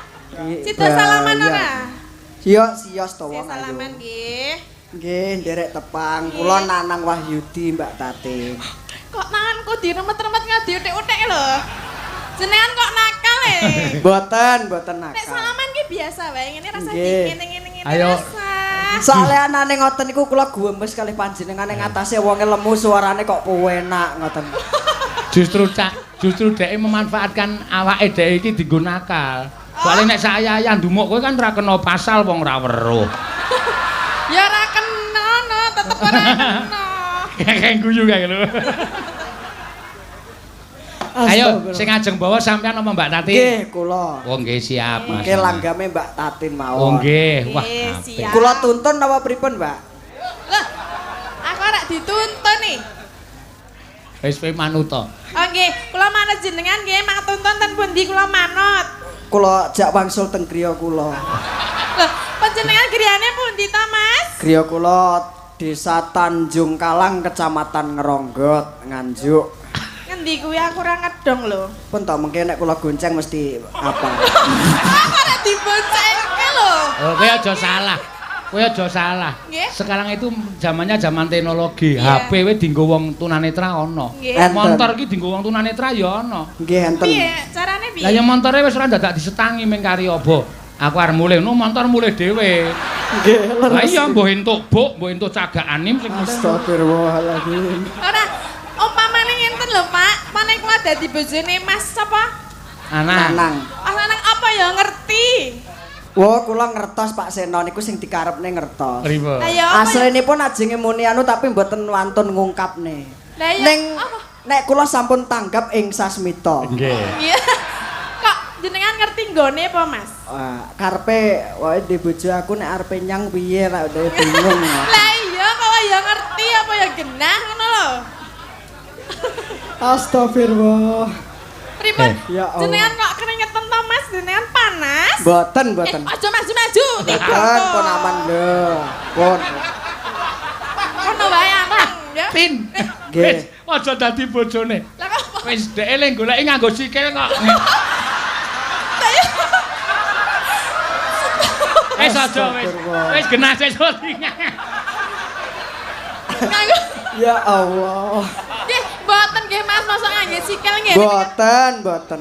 Cita salaman ora? Sios to wong ayu. Salaman nggih. Nggih, nderek tepang. Kula Nanang Wahyudi, Mbak Tatin. Kok tanganku diremet-remet ngadi utik-utik lho. Jenengan kok nakal Mboten Nek nakal. salaman ki biasa wae ngene rasa Nggih. ngene Ayo. rasa. Soale anane ngoten niku kula guemes kalih panjenengan ing atase wonge lemu suarane kok penak ngoten. Justru dhek memanfaatkan awake dhek iki dienggo nakal. Soale nek saya ndumuk kowe kan ora kena pasal wong ora weruh. Ya ora kena no, tetep ora kena. Kayak guyu kae lho. Ayo sing ajeng bawa sampean apa Mbak Tatin? Nggih, kula. Oh nggih siap Mas. Nggih langgame Mbak Tatin Oh mawon. nggih. Wah. Nggih, apik. siap. Kula tuntun apa pripun, Mbak? Lah, aku ora dituntun nih. Wis kowe manut to. Oh nggih, kula manut jenengan nggih, mangtuntun ten pundi kula manut. Kula jak wangsul teng griya kula. Loh, panjenengan griyane pundi to, Mas? Griya kula Desa Tanjung Kalang, Kecamatan Ngeronggot, Nganjuk. Ngendi kuwi aku ora ngedong lho. Pun tak mengke nek kula gonceng mesti apa? Aku ora diboncengke lho. Oh, kowe aja salah. Kowe aja salah. Nggih. Sekarang itu zamannya zaman teknologi. Iya. HP wis dienggo wong tunanetra ana. Nggih. Enten. Montor ki dienggo wong tunanetra ya ana. Nggih enten. Piye? Carane piye? Lah ya montore wis ora dadak disetangi ming kari apa. Aku arep mulih, no montor mulih dhewe. Nggih, Lah iya mbok entuk buk, mbok entuk cagakan sing Astagfirullahaladzim. Ora umpamane ngenten lho, Pak. Mane kula dadi bojone Mas sapa? anak. Nanang. Ah lanang apa ya ngerti? Wah, kula ngertos Pak Seno niku sing dikarepne ngertos. Riba. Lah ya apa? Aslinipun ajenge muni anu tapi mboten wantun ngungkapne. Lah ya Ning apa? nek kula sampun tanggap ing sasmita. Nggih. Iya. Kok jenengan ngerti nggone apa, Mas? Wah, karepe wae di bojo aku nek arepe nyang piye ra udah bingung. Lah iya kok ya ngerti apa ya genah ngono lho. Astagfirullah. Pripun? Ya Allah. Jenengan kok keringetan to, Mas? Jenengan panas? Mboten, mboten. Aja maju-maju. Mboten pun aman lho. Pun. Ngono wae aman, ya. Tin. Nggih. Wis aja dadi bojone. Lah kok Wis dhek le goleki nganggo sikil kok. Wis aja wis. Wis genah sesuk. nganggo Ya Allah. nggih mboten nggih Mas, mosok ngangge sikil nggih. Mboten, mboten.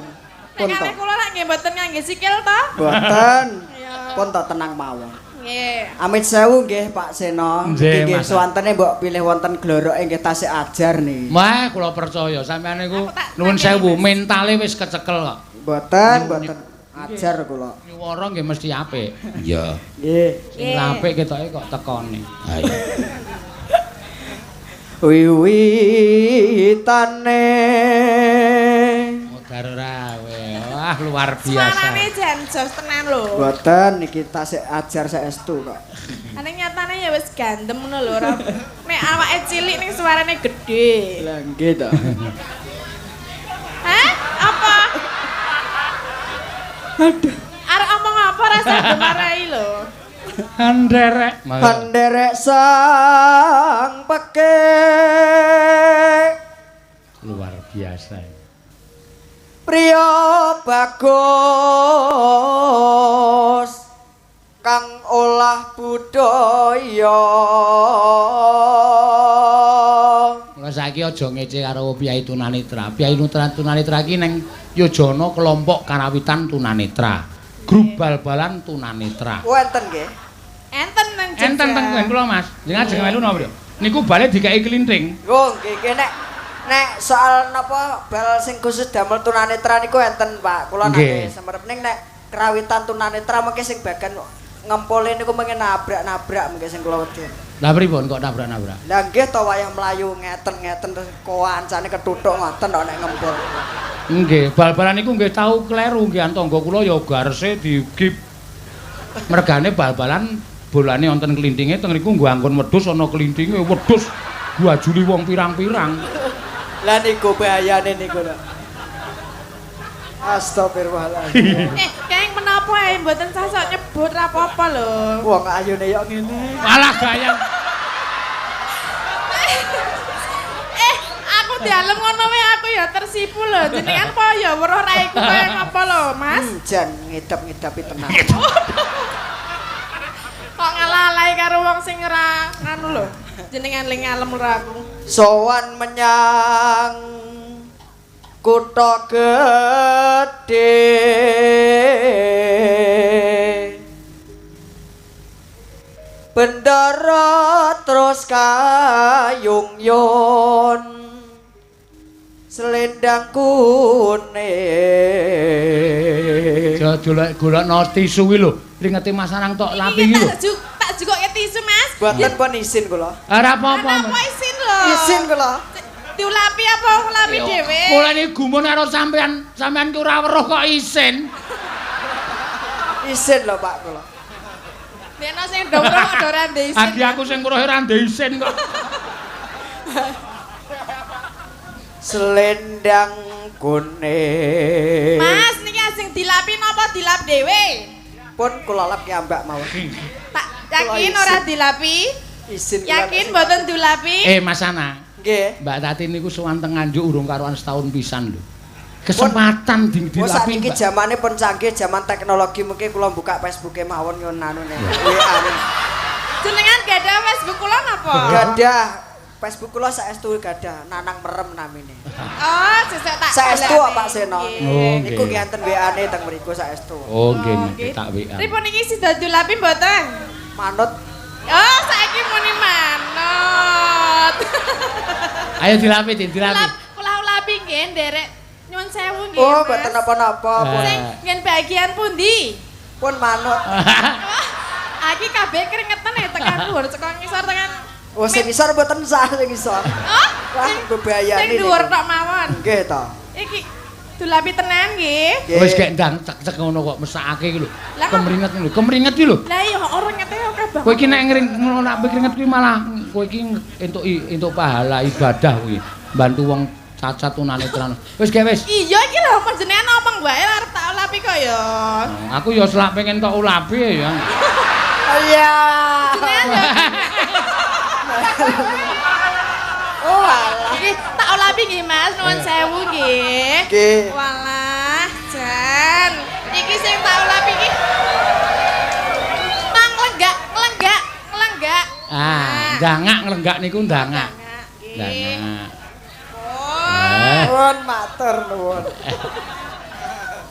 Pun Nek to. kene kula lak nggih mboten ngangge sikil to. Mboten. Iya. Pun to tenang mawon. Nggih. Amit sewu nggih Pak Seno. Nggih, Nggih Mas. suwantene mbok pilih wonten gloroke nggih tasih ajar nih. Wah, kula percaya sampean niku Aku tak nuwun tangani, sewu, Mas. mentale wis kecekel kok. Mboten, mboten. Ajar kula. Nyuwara nggih mesti apik. Iya. Nggih. Sing apik ketoke kok tekone. Ayo. Wiwitane Modar rawe. Wah, luar Suarane biasa. jan jos tenan lho. mboten niki tasih ajar saestu kok. Ane nyatane ya wis gandem ngono lho ora. Nek awake cilik ning suarane gedhe. Lah nggih to. Hah? Apa? Aduh. Arek omong apa rasa dimarahi lho. Anderek. Panderek sang peke Luar biasa. priya bagus kang olah budaya. Mula saiki aja ngece karo Piyai Tunanetra. Piyai Tunanetra iki ning Yojana kelompok karawitan tunanetra. Grup bal-balan tunanetra. Wonten nggih. Enten nang Jogja. Enten teng kula Mas. Jenengan ajeng melu napa, Bro? Niku bale dikeki klinthing. Oh nggih nggih nek Nek soal napa bal sing khusus damel tunanetra niku enten Pak. Kula nate semerep ning nek kerawitan tunanetra mengke sing bagan ngempole niku mengke nabrak-nabrak mengke sing kula wedi. Lah pripun kok nabrak-nabrak? Lah nggih to wayah mlayu ngeten-ngeten terus kancane ketuthuk ngoten kok nek ngempol. Nggih, bal-balan niku nggih tau kleru nggih antangga kula ya garese digip. Mergane bal-balan bolane wonten klintinge teng niku nggo anggon wedhus ana klintinge wedhus guajuli wong pirang-pirang. Lah niku bahayane niku lho. Astagfirullahaladzim. Keng menapa ae mboten sasok nyebut ra apa-apa lho. Wong ayune yo ngene. Alah gayang. Aku dialem ngono wae aku ya tersipu lho. Jenengan apa ya weruh raiku kaya ngapa lho, Mas? Jan ngidap-ngidapi tenan. Kok ngalah-alahi karo wong sing ora nganu lho. Jenengan ling ngalem lho aku. Sowan menyang kutha gedhe bendara terus kayung-yung selendang kuning Golek-golekno tisu kuwi lho, ringete Mas Anang tok lapi iki lho. Tak jukoke tisu, Mas. Boten pun izin kula. Ora apa-apa. Apa isin lho? Izin kula. Diulapi apa ngulapi dhewe? Kula iki gumun karo sampean ki ora weruh kok isin. Izin lho Pak kula. Dene sing do weruh kok ora ndek isin. Agi aku sing weruh ora ndek isin kok. Selendang kuning. Mas niki asing dilapi napa dilap dhewe? Pun kula lap ki ambak mawon. Tak yakin ora dilapi? Izin kula. Yakin mboten dilapi? Mas Anang. Nggih. Mbak Tati niku sowan teng Nganjuk urung karuan setahun pisan lho. Kesempatan dilapi. Wes sakniki jamane pun canggih, jaman teknologi mungkin kula buka Facebook-e mawon ngono anune. WA-ne. Jenengan gadah Facebook kula napa? Gadah Facebook kula saestu gadah Nanang Merem namine. Oh, sesuk tak. Saestu kok Pak Seno. Oh, Niku nggih enten WA-ne teng mriku saestu. Oh, nggih tak WA. Pripun iki sida dilapi mboten? Manut. Oh, saiki muni manut. Ayo dilapi, dilapi. Kula ulapi nggih nderek nyuwun sewu nggih. Oh, mboten napa-napa. Sing ngen bagian pundi? Pun manut. Aki kabeh keringetan ya tekan dhuwur saka ngisor tekan. Oh, sing ngisor mboten sah sing ngisor. Oh, wah bebayane. Sing dhuwur tok mawon. Nggih to. Iki dulapi tenan nggih. Wis gek ndang cek-cek ngono kok mesake iki lho. Kemringet iki lho. Lah iya ora ngete oke banget. Kowe iki nek ngono keringet kuwi malah kowe iki entuk pahala ibadah kuwi. Bantu wong cacat tunanetra. Wis gek wis. Iya iki lho panjenengan ngomong wae arep tak ulapi kok ya. Aku ya selak pengen tok ulapi ya. Iya. Oh alah. Iki tak ulapi nggih Mas, nuwun sewu nggih. Nggih. Walah, Jan. Iki sing tak ulapi iki. Mang lenggak. Ndangak nglenggak niku ndangak. Nggih. Ndangak. Oh. Pun matur nuwun.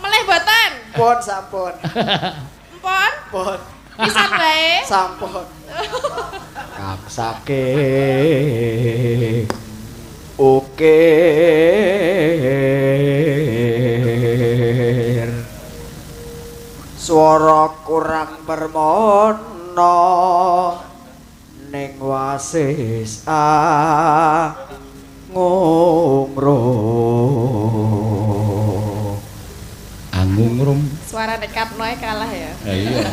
Melih boten? Pun sampun. Empun? Pun. Pisan wae. Sampun. Kaksake ukir swara kurang permono ning wasis Angungrum. Suara dekapno ae kalah ya. Iya.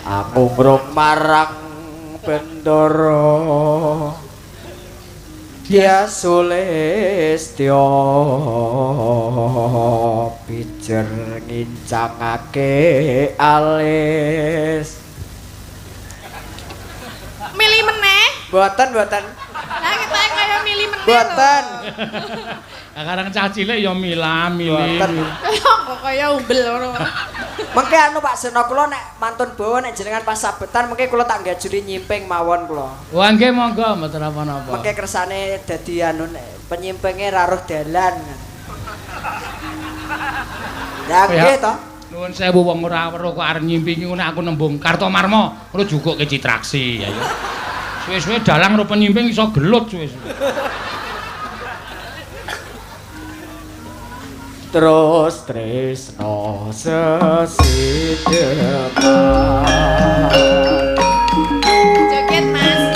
Angungrum marang bendara Dia Sulistya pijer ngincangake alis. Milih meneh? Boten. Lah kita kaya milih meneh. Boten. Kadang cah cilik ya milih. Kok kaya umbel ngono. Mengke anu Pak Seno kula nek mantun bawa nek jenengan pas sabetan mengke kula tak gajuri nyimping mawon kula. Wah nggih monggo mboten apa-apa. Mengke kersane dadi anu penyimpinge raruh dalan. Ya nggih to. Nuwun sewu wong ora weruh kok arep nyimpingi ngono aku nembung Kartomarma ngono jukuke Citraksi ya. Suwe-suwe dalang karo penyimping iso gelut suwe-suwe. terus tresno sesideman Joget Mas.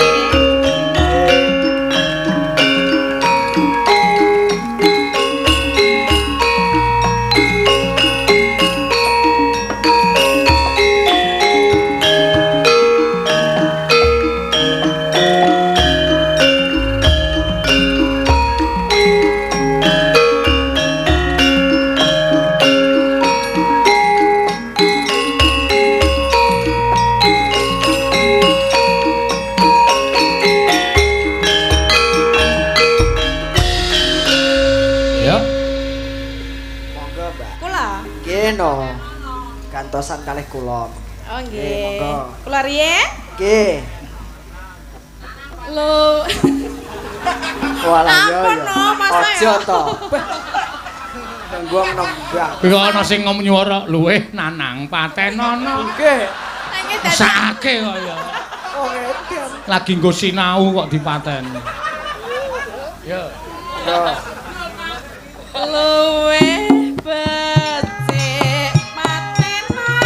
no gantosan kalih kula. Oh nggih. Monggo. Kula riye? Nggih. Lho. Walah yo. Ampun no, Mas. Aja to. Tenggo nembang. Kok ana sing ngom nyuara luweh nanang paten ana. Nggih. Sake kok ya. Oh ngeten. Lagi nggo sinau kok dipaten. Yo. Yo. Luweh becik paten ana.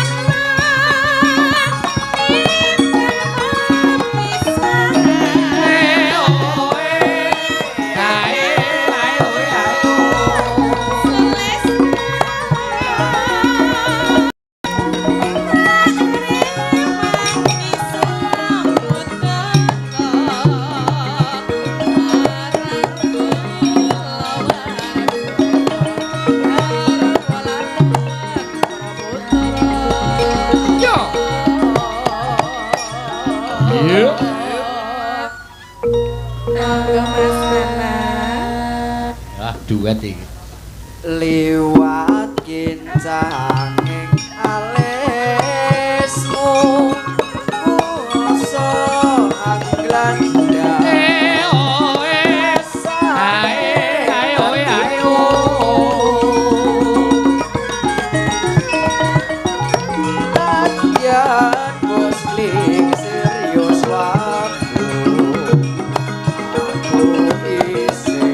Duet iki. Liwat kincanging alismu kuso anglanda latihan muslim serius waktu aku isi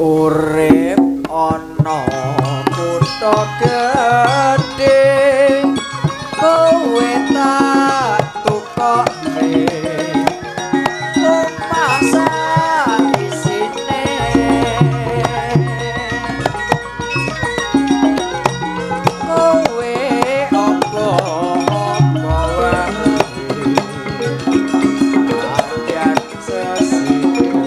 urip ana kutha gedhe kowe tak tukokke omah isine kowe apa wae latihan sesine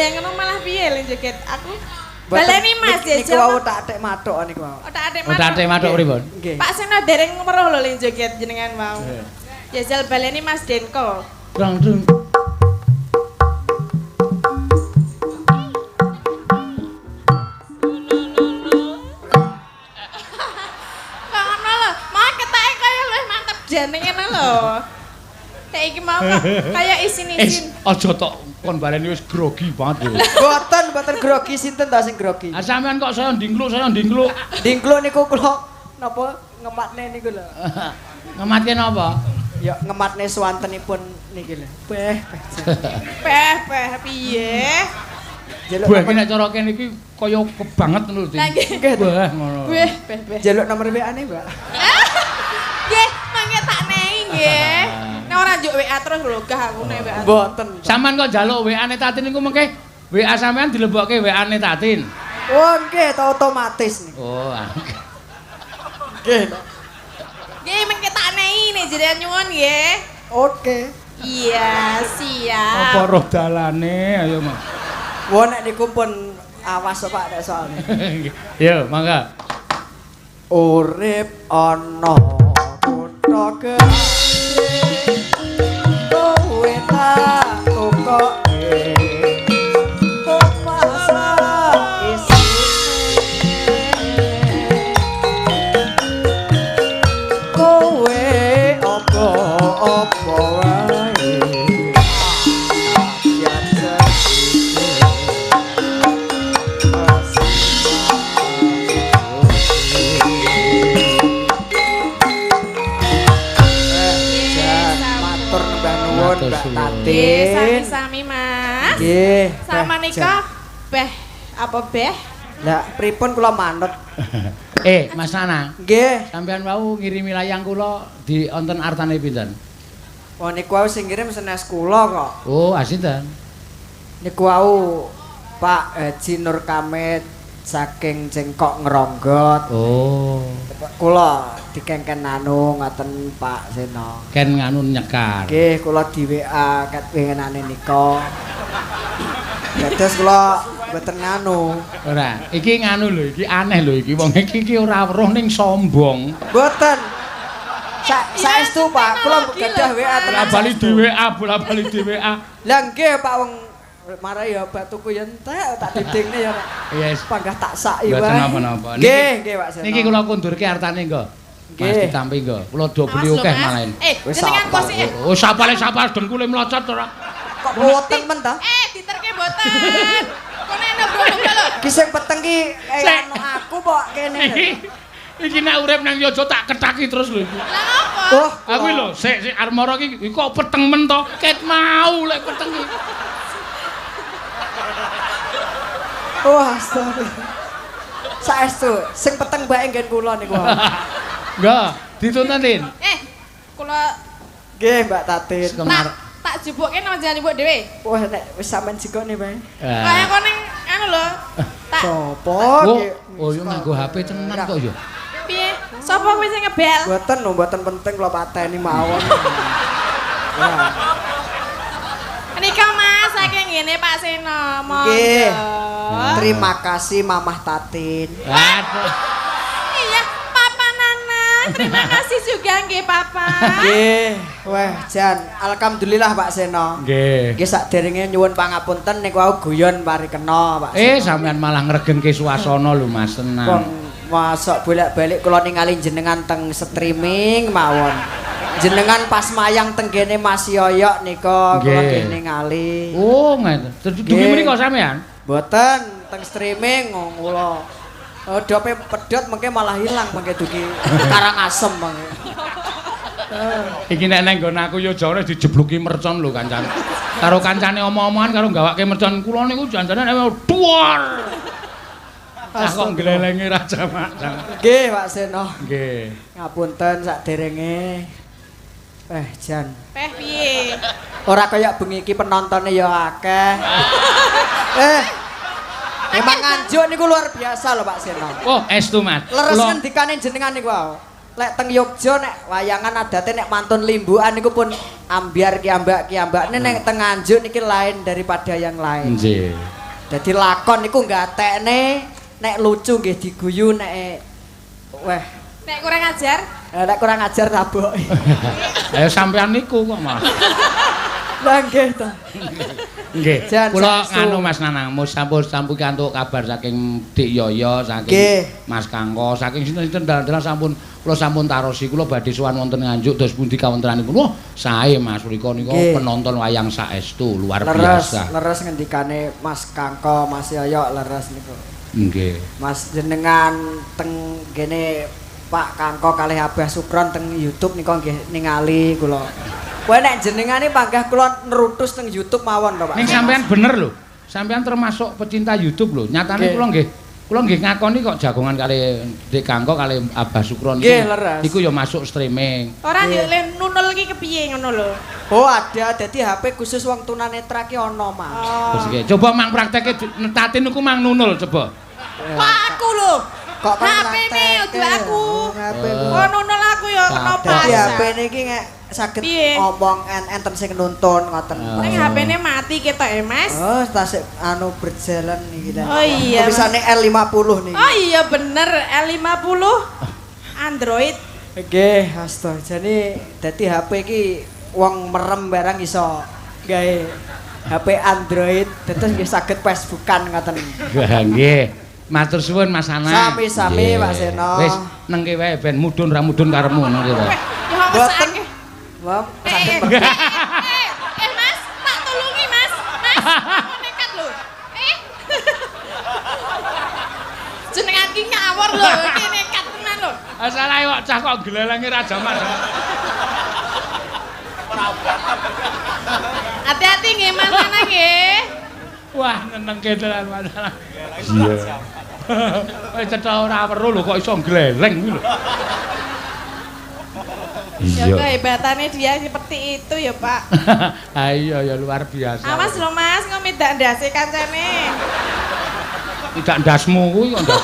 Lah ngono malah piye le joget aku? Baleni Mas Niku wau tak atek mathok niku wau. Oh tak atik Oh, tate mathok pripun? Nggih. Pak Seno dereng weruh lho le joget jenengan mau. Jajal baleni Mas Denko. Dang dung. Ngono lho, mau ketake kaya luwih mantep jane ngene lho. Kayak iki mau kok kaya isin-isin. Aja tok kon baleni wis grogi banget lho. Boten grogi sinten ta sing grogi? Ah sampean kok saya ndingkluk. Dingkluk niku kula napa ngematne niku lho. Ngematke napa? Ya ngematne swantenipun niki lho. Peh. Peh piye? Jaluk Wah, iki nek cara kene iki kaya kebanget ngono lho. Lah nggih. Wah, ngono. Beh. jaluk nomor WA-ne, Mbak. Nggih, mangke tak nehi nggih. Nek ora njuk WA terus lho gah aku nek WA. Mboten. Sampeyan kok njaluk WA-ne Tatin niku mengke WA sampeyan dilebokke WA-ne Tatin. Oh, nggih, otomatis niku. Oh, Nggih. Nggih, mengke tak nehi nek jenengan nyuwun nggih. Oke. Iya, siap. apa roh dalane ayo Mas. Wah nek niku pun awas Pak nek soalnya. Yo, mangga. Urip ana kutha gedhe kowe tak tukoke masa isine kowe apa wae Matur Mbak suwun. Tatin. Sami-sami Mas. Nggih. Sama nika beh apa beh? Lah pripun kula manut? Mas Nana, Nggih. sampeyan wau ngirimi layang kula di wonten artane pinten? Oh niku wau sing ngirim senes kula kok. Oh, asinten. Niku wau Pak Haji Nur Kamit saking Cengkok Ngronggot. Oh, Kula dikengken anu ngoten Pak Seno. ken nganu nyekar. Nggih, kula di WA ket pengenane nika. Dados kula mboten nganu. Ora, iki nganu lho, iki aneh lho iki wong iki ora weruh ning sombong. Mboten. Saestu Pak, kula gadah WA tenan. Bola-bali di WA. Lah nggih Pak wong marai ya batuku ya entek tak didingne ya. Yes. Panggah tak saki wae. Mboten napa-napa. Nggih, Pak Seno. Niki kula kundurke artane nggo. Mas Nggih. ditampi nggo. Kula do beli akeh malahan. Wis Jenengan sapal. kosike. Oh, sapale dengkule mlocot ora. Kok boten men ta? Diterke mboten. Kone nobro-nobro lho. Ki sing peteng ki anu aku kok kene. Iki nek urip nang Yojo tak ketaki terus lho iki. Lah ngopo? Oh, Aku lho, sik armara iki kok peteng men to. Ket mau lek peteng iki. wah astaga. Saestu sing peteng bae nggen kula niku. Nggih, dituntutin. Kula Nggih, Mbak Tatin. tak jubuke nang jenengan ibu dhewe. Wah nek wis sampean jikone bae. Kaya kok ning anu lho. Tak Sopo Oh, ki? oh yo nganggo HP tenan kok yo. piye? Sapa kuwi sing ngebel? Mboten penting kula pateni mawon. Ya. Nika Mas, saking ngene Pak Seno. Nggih. Monggo. Terima kasih Mamah Tatin. Aduh. Iya, Papa Nana. Terima kasih juga nggih Papa. Nggih, wah jan alhamdulillah Pak Seno. Nggih. Nggih sakderenge nyuwun pangapunten niku wau guyon parikena Pak Seno. Sampean malah ngregengke suasana lho Mas, Wong tenang. masuk bolak-balik kula ningali jenengan teng streaming mawon. Jenengan pas mayang teng kene Mas Yoyok nika kula Nggih. ningali. Oh, ngeten. Dugi Nggih. mriko sampean? Mboten teng streaming kula. Dope pedhot mengke malah ilang mengke dugi Karangasem mengke. Iki nek nang nggon aku yo jare dijebluki mercon lho kancane. Karo kancane omong-omongan karo gawake mercon kula niku janjane duar. Ah kok glelengi Raja Mak. Nggih Pak Seno. Nggih. Ngapunten sakderenge. Jan. Peh piye? Ora kaya bengi iki penontonnya ya akeh. Memang nganjuk niku luar biasa lho Pak Seno. Oh, estu Mas. Leres Kula- ngendikane jenengan niku wae. lek teng Yogya nek wayangan adate nek mantun limbukan niku pun ambiar kiambak-kiambakne nek teng Nganjuk niki lain daripada yang lain. Nggih. Dadi lakon niku nggatekne nek lucu nggih diguyu nek weh Nek kurang ajar? Nek kurang ajar taboki. Ayo sampean niku kok, Mas. Lah nggih to. Nggih. Jan Kula saestu. nganu Mas Nanang, sampun kantuk kabar saking Dik Yoyo, saking Nggih. Mas Kangko, saking sinten-sinten dalan sampun kula sampun tarosi kula badhe sowan wonten Nganjuk dos pundi kawontenanipun. Wah, sae Mas mriko nika Nggih. penonton wayang saestu luar Leres, biasa. leres ngendikane Mas Kangko, Mas Yoyo leres niku. Nggih. Mas jenengan teng gene Pak Kangko kalih Abah Sukron teng YouTube nika nggih ningali kula. Kowe nek jenengane panggah kula nerutus teng YouTube mawon to, Pak. Ning sampean bener lho. Sampean termasuk pecinta YouTube lho. Nyatane Nggih. kula nggih ngakoni kok jagongan kali Dik Kangko kali Abah Sukron Nggih, leres. iku ya masuk streaming. Ora yo le nunul iki kepiye ngono lho. Oh, ada dadi HP khusus wong tunanetra ki ana, Mas. Terus nggih, coba mang prakteke netatin niku mang nunul coba. Kok aku lho. Kok kon HP-ne udu aku. HP Oh nunul aku ya kenapa? Dadi HP niki nek saged Piye? ngomong enten sing nuntun ngoten. Ning HP-ne mati ketok Mas. Oh, tasik anu berjalan niki ta. Oh iya, Tulisane L50 niki. Oh iya bener L50 Android. Nggih, astaga. Jane dadi HP iki wong merem barang iso gawe HP Android terus nggih saged Facebookan ngoten. Wah nggih. Matur suwun Mas Ana. Sami-sami Pak Seno. Wis nengke wae ben mudhun ra mudhun karemu nengke wae. Ya Boten. mesake. Wah, saged Mas, tak tulungi Mas. Mas, aku nekat lho. Jenengan ki ngawur lho, iki nekat tenan lho. Asalahe kok cah kok gelelengi ra jaman. Hati-hati nggih Mas Ana nggih. Wah, nenengke tenan Mas Ana. Iya. Wis cetha ora weruh lho kok iso gleleng kuwi lho. Ya kehebatannya dia seperti itu ya Pak. Ayo ya luar biasa. Awas lho Mas, ngomidak ndase kancane. Tidak ndasmu kuwi kok ndas.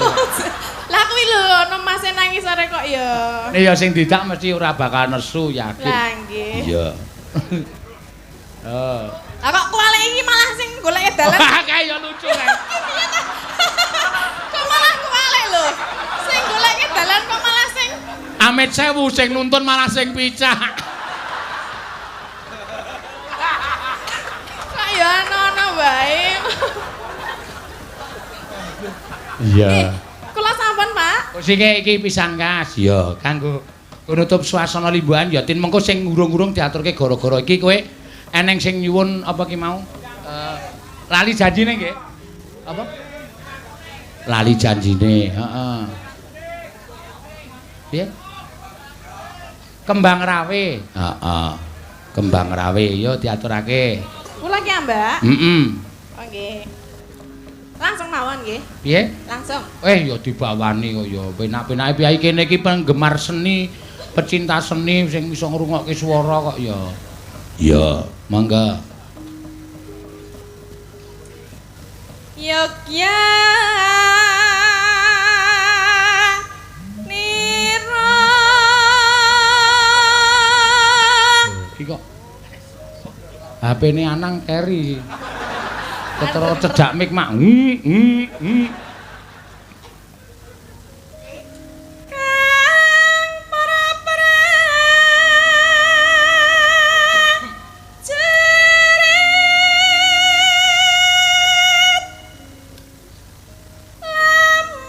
Lah kuwi lho ono Mas e nangis sore kok ya. Ya sing didak mesti ora bakal nesu yakin. Lah nggih. Iya. Oh. Lah kok kualik iki malah sing golek dalan. Wah, kaya lucu kae. Kok malah kualik lho. Sing golek dalan kok malah sing Amit sewu sing nuntun malah sing picak. kok ya ana-ana wae. Iya. Kula sampun, Pak. Sing iki pisan Kas. Ya, kanggo nutup suasana limbuhan ya tin mengko sing urung-urung diaturke gara-gara iki kowe eneng sing nyuwun apa ki mau? Lali janjine nggih. Apa? Lali janjine, heeh. Piye? Kembang rawe. Heeh. Kembang rawe ya diaturake. Kula ki Mbak. Heeh. Oh nggih. Langsung mawon nggih. Piye? Langsung. Ya dibawani kok ya. Penak-penake piyai kene iki penggemar seni, pecinta seni sing iso ngrungokke swara kok ya. Ya, mangga. Yogya Nira. Iki kok HP-ne Anang keri. Ketara cedak mik mak. Kang para jerit lamun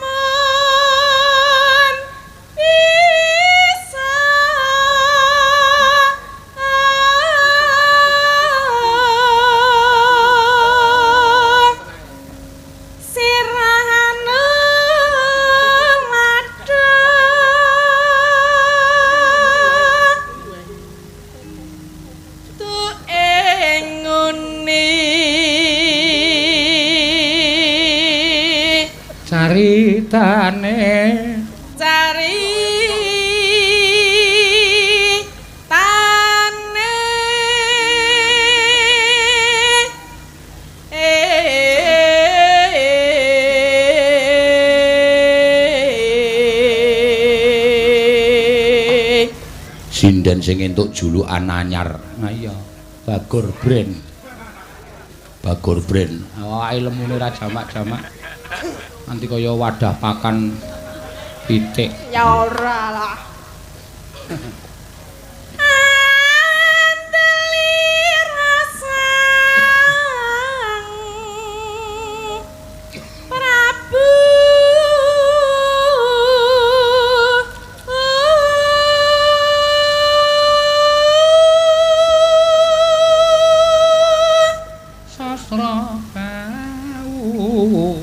bisa sirahane madhep tu enguni Caritane cari tane Sinden sing entuk julukan anyar. Nah iya, Bagor Brand. Bagor Brand. Awake lemune ra jamak-jamak. Nanti kaya wadah pakan pitik. Ya ora lah. Andeli rasang Prabu Sastra kau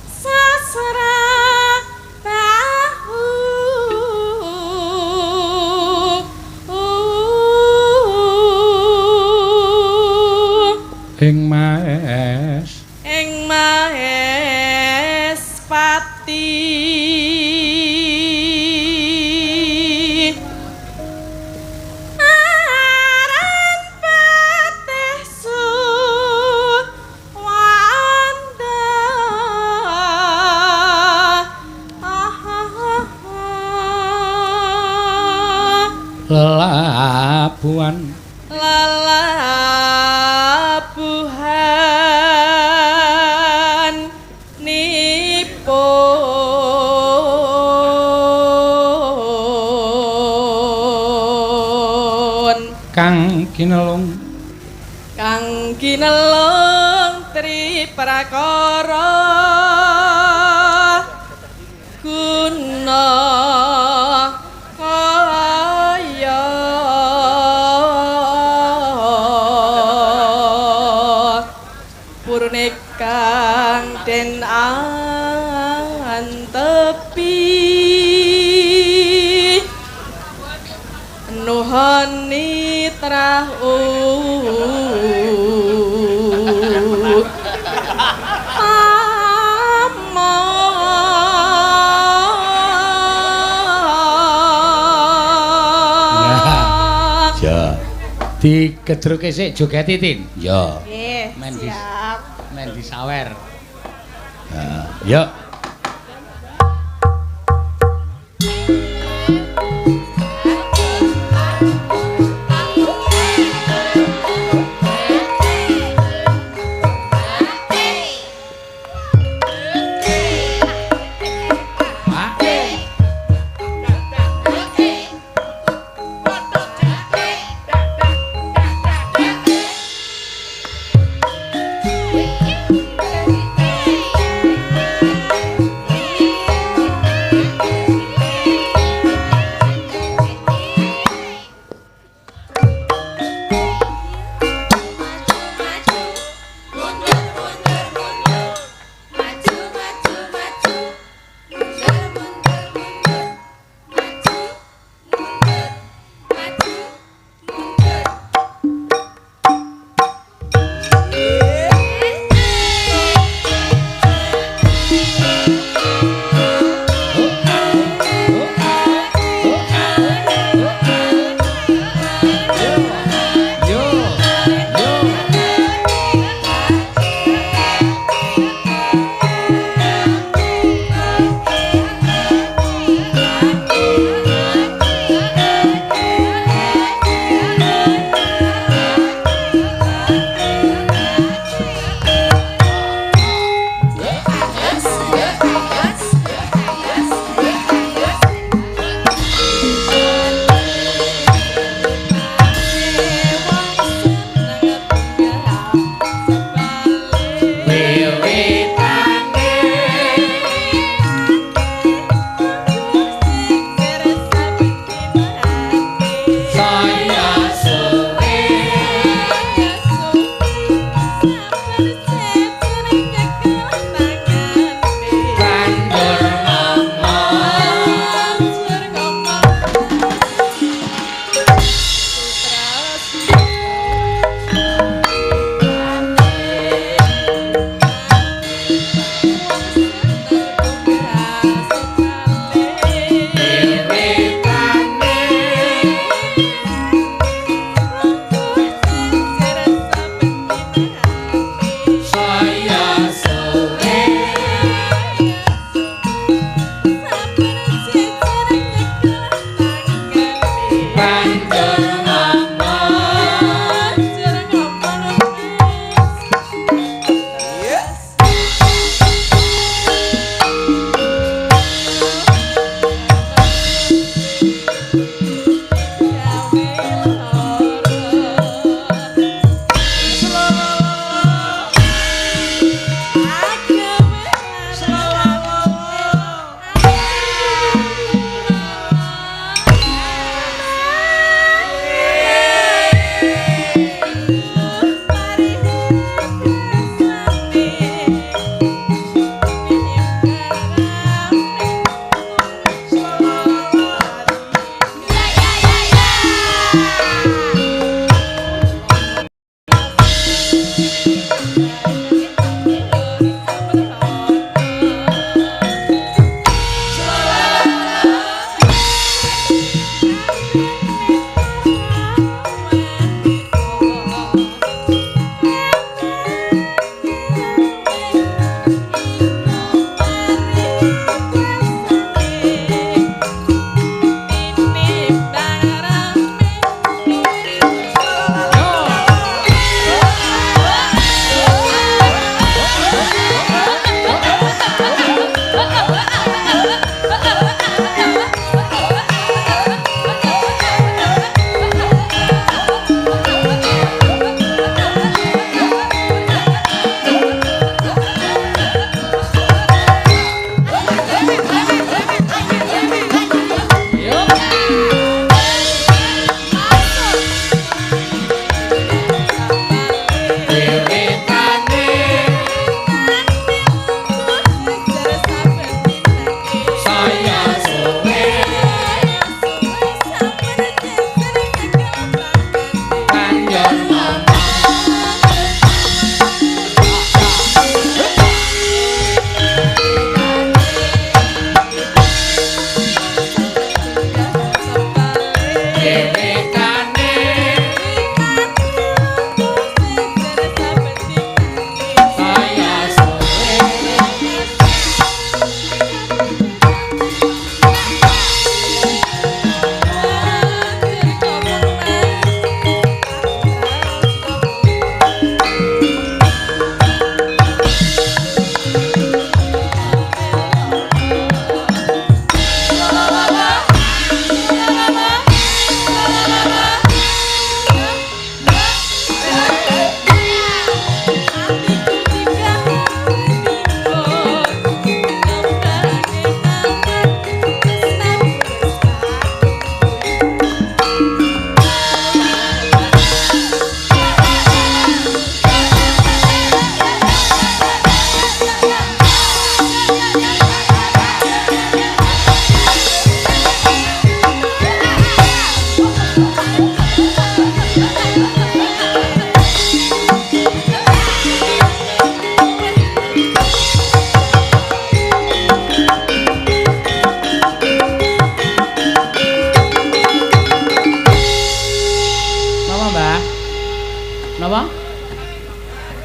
Sasra bahu ing maes ing Mahespati aran patih suwanda labuhan lalabuhan nipun kang kinelung kang kinelung tri prakara guna kaya purune kang den antepi nuhani trah Ya. digedruke sik joget Tin. Ya. nggih Men di- siap Men disawer. Nah, ya. Pak.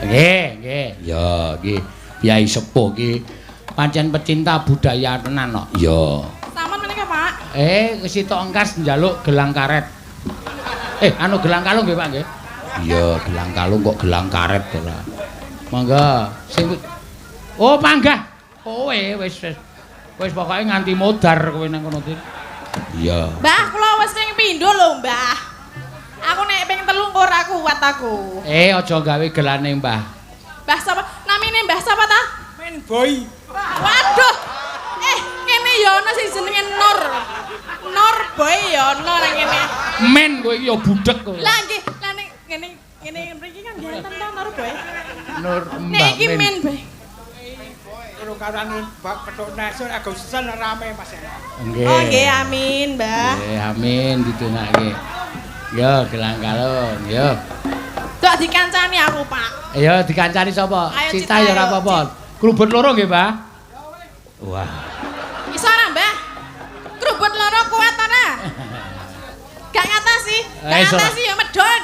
Nggih. Ya, Nggih. Kyai sepuh iki pancen pecinta budaya tenan kok. ya. Sampun menika, Pak. Kesitok engkas njaluk gelang karet. Anu gelang kalung nggih, Pak nggih. Iya, gelang kalung kok gelang karet ora. Mangga sing Oh, panggah. Wis pokoke nganti modar kowe nang kono iki. Iya. Mbah, kula wis ping pindho lho, Mbah. Aku nek ping 3 ora kuat aku. Aja gawe gelane, Mbah. Mbah sapa? Namine Mbah sapa ta? Men boy. Waduh. Kene ya ana sing jenenge Nur. Nur boy ya ana nang kene. Men kowe iki ya budhek kowe. Lah nggih, lah ning ngene mriki kan ganten ta Nur boy. Nur Nek Mbah iki men boy. Karo karane bak petuk nasur Agustusan rame Mas. Nggih. Oh nggih, amin, Mbah. Nggih, amin didongake. Ya, gelang kalung, ya. Tok dikancani aku, Pak. Ya dikancani sapa? Ayo, Cita Cita, ya ora ayo, apa-apa. Klubut loro nggih, Mbah? Wah. Iso ora, Mbah? Krubut loro kuat ora? Gak ngatasi. Gak Iso. ngatasi ya medon.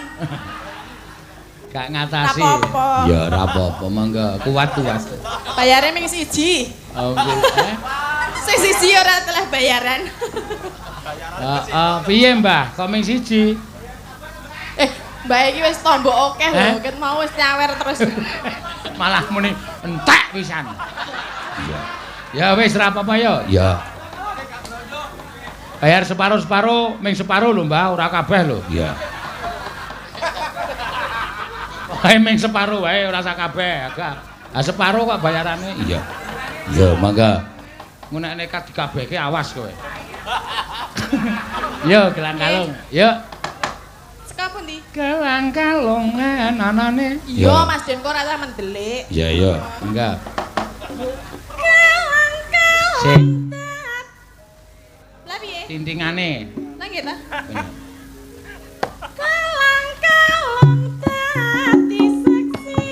Gak ngatasi. Ora apa-apa. Ya ora apa-apa, mangga. Kuat-kuat. Bayare ming siji. Oh, nggih. Sing siji ora telah bayaran. Piye, Mbah? Kok ming siji? Mbah iki wis tombo akeh lho, ket mau wis nyawer terus. Malah muni entek pisan. Iya. Ya wis ora apa-apa ya. Ya. Bayar separo-separo, ming separo lho, Mbah, ora kabeh lho. Ya. Wae ming separo wae ora sak kabeh, agak. Separo kok bayarane. Iya. Ya, mangga. Ngono nek dikabehke awas kowe. Yo gelang kalung. Yo. Saka pundi? Gelang kalung anane. Iya, Ya. Mas Den kok ora usah mendelik. Ya, ya. Enggak. Kelang kalong. Sik, Lah piye? tintingane. Lah nggih ta? Kelang kalong dadi saksi.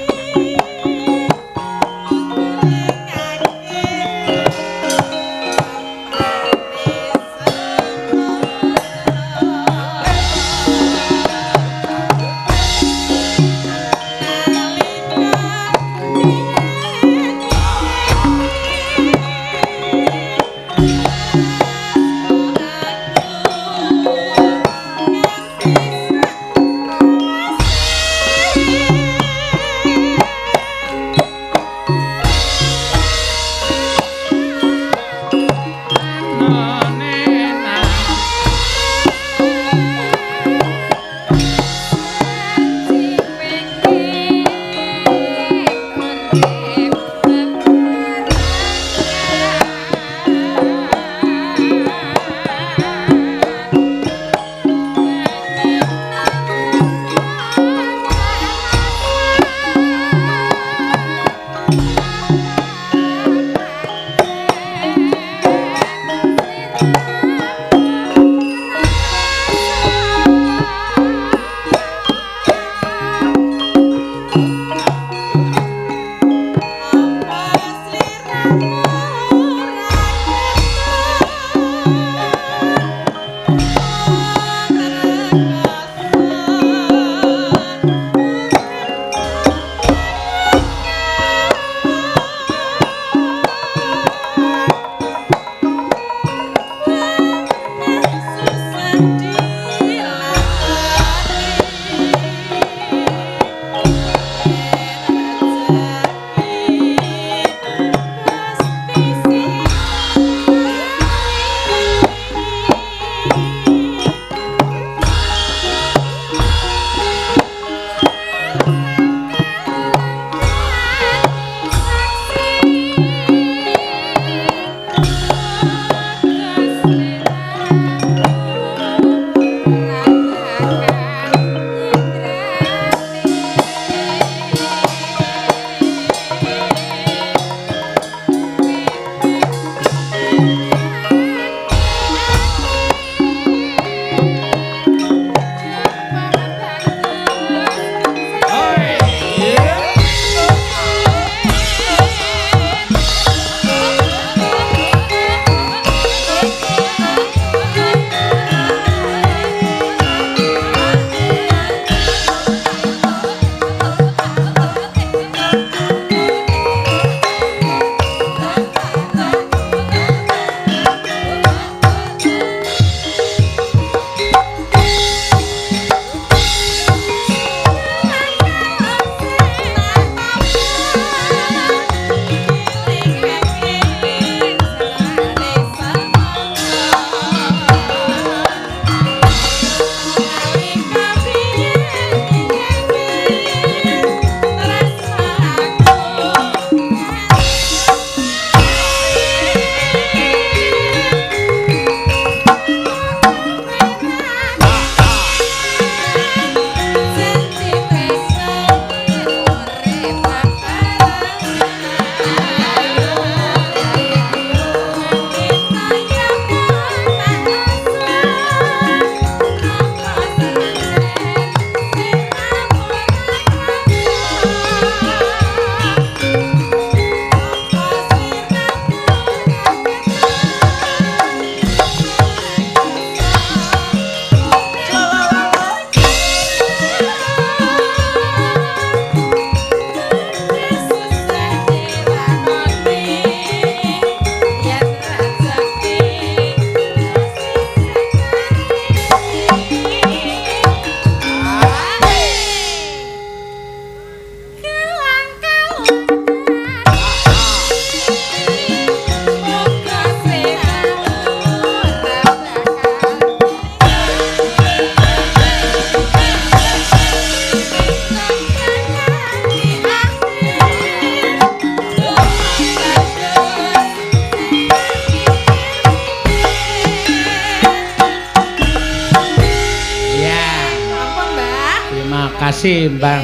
Kasih Mbak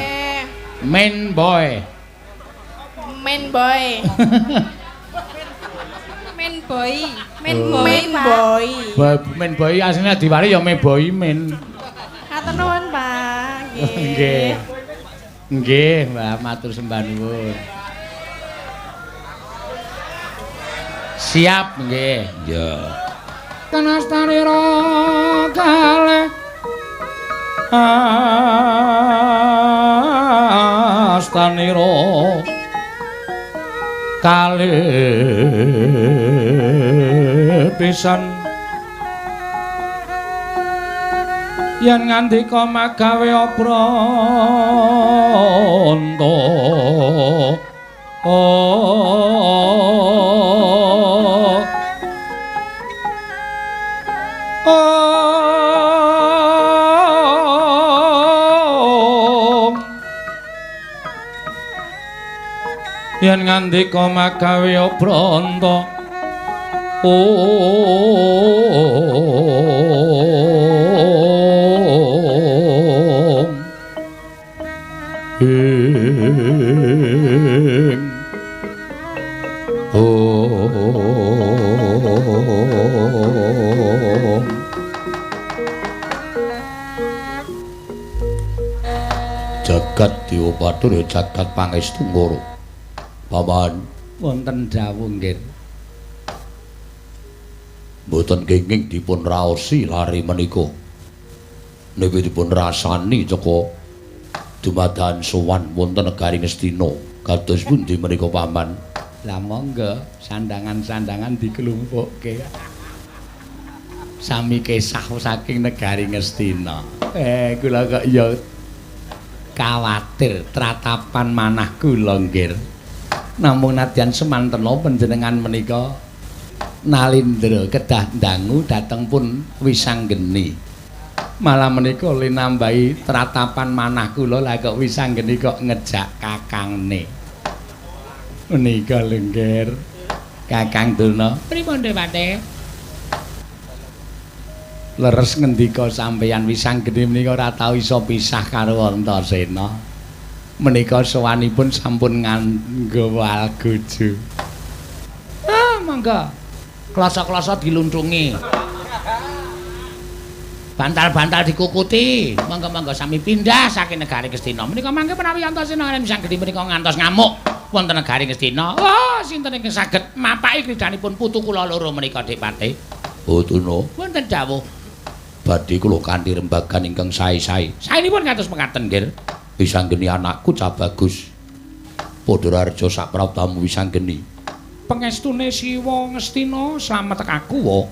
Main Boy. Main boy. Main boy. Main Oh. boy. Main boy. Main Boy aslinya diwari ya Main Boy Main. Hatur nuwun, Pak. Nggih. Nggih, Mbak, matur sembah nuwun. Siap nggih. Ya. Kanastarira kalih astanira kalih pisan yen ngandika magawe apranta yen ngandika magawe apranta Jagat Dewa Bathara jagat pangestu ngoro. Paman wonten dawuh nggih. mboten kenging dipun raosi lare menika. Niki dipun rasani saka dumadakan sowan wonten negari Ngastina. Kados pundi menika paman? Lah monggo sandangan-sandangan dikelumpukke. Sami kisah saking negari Ngastina. Kula kok ya kawatir tratapan manah kula nggih. Namung nadyan semantena panjenengan menika nalindra kedah dangu dhateng pun Wisanggeni. Malah menika linambahi tratapan manah kula lah kok Wisanggeni kok ngejak kakangne. Menika lengger Kakang Durna. Pripun Dewate? Leres ngendika sampeyan Wisanggeni menika ora tau iso pisah karo Antasena. Menika sowanipun sampun nganggo walguju. Mangga. Kloso-kloso diluntungi. Bantal-bantal dikukuti. Mangga-mangga sami pindah saking negari Ngastina. Menika mangke menawi Antasena lan Wisanggeni menika ngantos ngamuk wonten negari Ngastina. Oh, sinten ingkang saged mapaki kridanipun putu kula loro menika Dipate? Oh, Tuna. Wonten dawuh. Badhe kula kanthi rembagan ingkang sae-sae. Saenipun kados mekaten nggih. Wisanggeni anakku cah bagus. Padha raja sak pratamu Wisanggeni. Pengestune Siwa Ngastina slamet tekaku wa.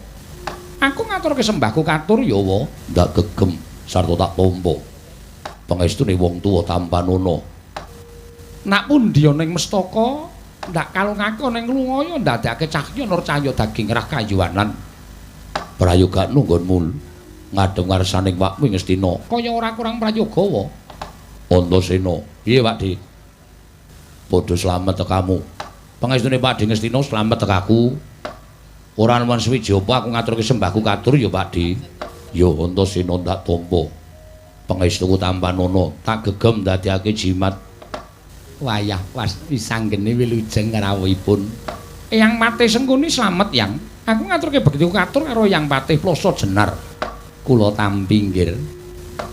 Aku ngaturke sembahku katur ya wa. Ndak gegem sarta tak tampa. Pengestune wong tuwa Tampanana. Nak pundi ning mestaka ndak kalungake ning lunga ya ndadekake cahya nur cahya daging rah kayuwanan. Prayoga nunggonmu ngadheng ngarsaning Wakmi Ngastina. Kaya ora kurang prayoga wa. Antasena. Piye, Pakde? Padha slamet tekamu. Pangestune Pakde Ngastina slamet tekaku. Ora nuwun suwiji apa aku ngaturke sembahku katur ya, Pakde. Ya Antasena ndak tampa. Pangestuku Tampanana tak gegem ndadekake jimat. Wayah was Wisanggeni wilujeng rawuhipun. Eyang Patih Sengkuni slamet, Yang. Aku ngaturke bektiku katur karo Eyang Patih Plasa Jenar. Kula tampi nggih.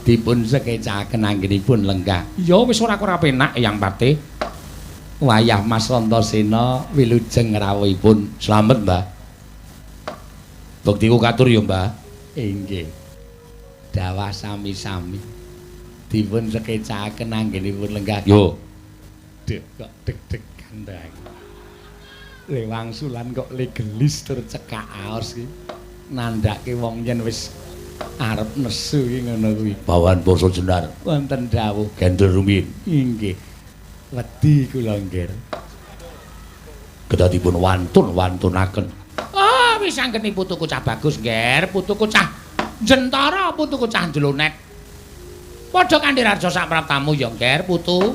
Dipun sekecaken anggenipun lenggah. Ya wis ora penak Eyang Patih. Wayah Mas Antasena wilujeng rawuhipun. Slamet, Mbah. Bektiku katur ya, Mbah. Inggih. Dawah sami-sami. Dipun sekecaken anggenipun lenggah. Yo. Kok deg-degan ta. Le wangsulan kok le gelis tur cekak aos iki. Nandhake wong yen wis arep nesu iki ngono kuwi. Bawan Plasa Jenar. Wonten dawuh Gendel rumiyin. inggih. Wedi kula nggih. Kedadipun wantun-wantunaken. Oh, wis anggeni putuku cah bagus, nggih. Putuku cah Jentara, putuku cah Jlonet. Padha kanthi raja sak praptamu ya, nggih, putu.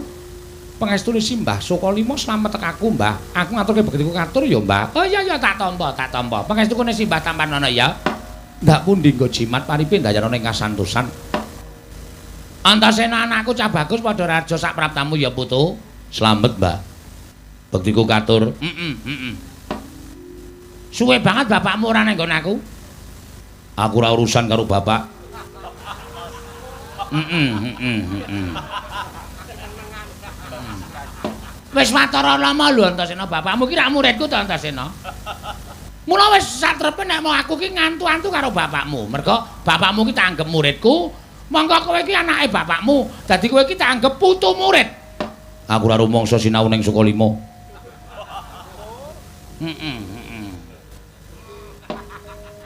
Pangestune Simbah Sukalima slamet tekaku, Mbah. Aku ngaturke bektiku katur ya, Mbah. Oh iya tak tampa. Pangestune Simbah tampanana ya. Ndak pundi nggo jimat paripe ndayana ning kasantosan. Antasena anakku cah bagus padha raja sak praptamu ya, putu. Slamet, Mbah. Bektiku katur. Suwe banget bapakmu ora nang nggon aku. Aku ora urusan karo bapak. Wis watara lama lho Antasena, bapakmu ki rak muridku to Antasena. Mula wis satrepe nek mau aku ki ngantu-antu karo bapakmu. Mergo bapakmu ki tak anggap muridku, monggo kowe ki anake bapakmu. Dadi kowe ki tak anggap putu murid. Aku ora rumangsa sinau ning Sukalima.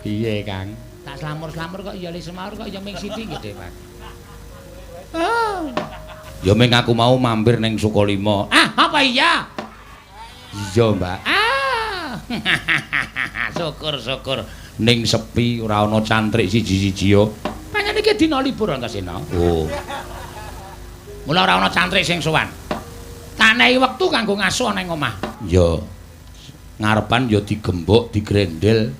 Piye, Kang? Tak slamur-slamur kok ya li semar kok ya ming sithik nggih, Pak. Ya ming aku mau mampir ning Sukalima. Apa iya? Iya, Mbak. Syukur. Ning sepi ora ana cantrik siji-siji yo. Panjen iki dina libur Antasena. Oh. Mula ora ana cantrik sing sowan. Tak nehi wektu kanggo ngasuh ning omah. Ya. Ngarepan ya digembok, digrendel.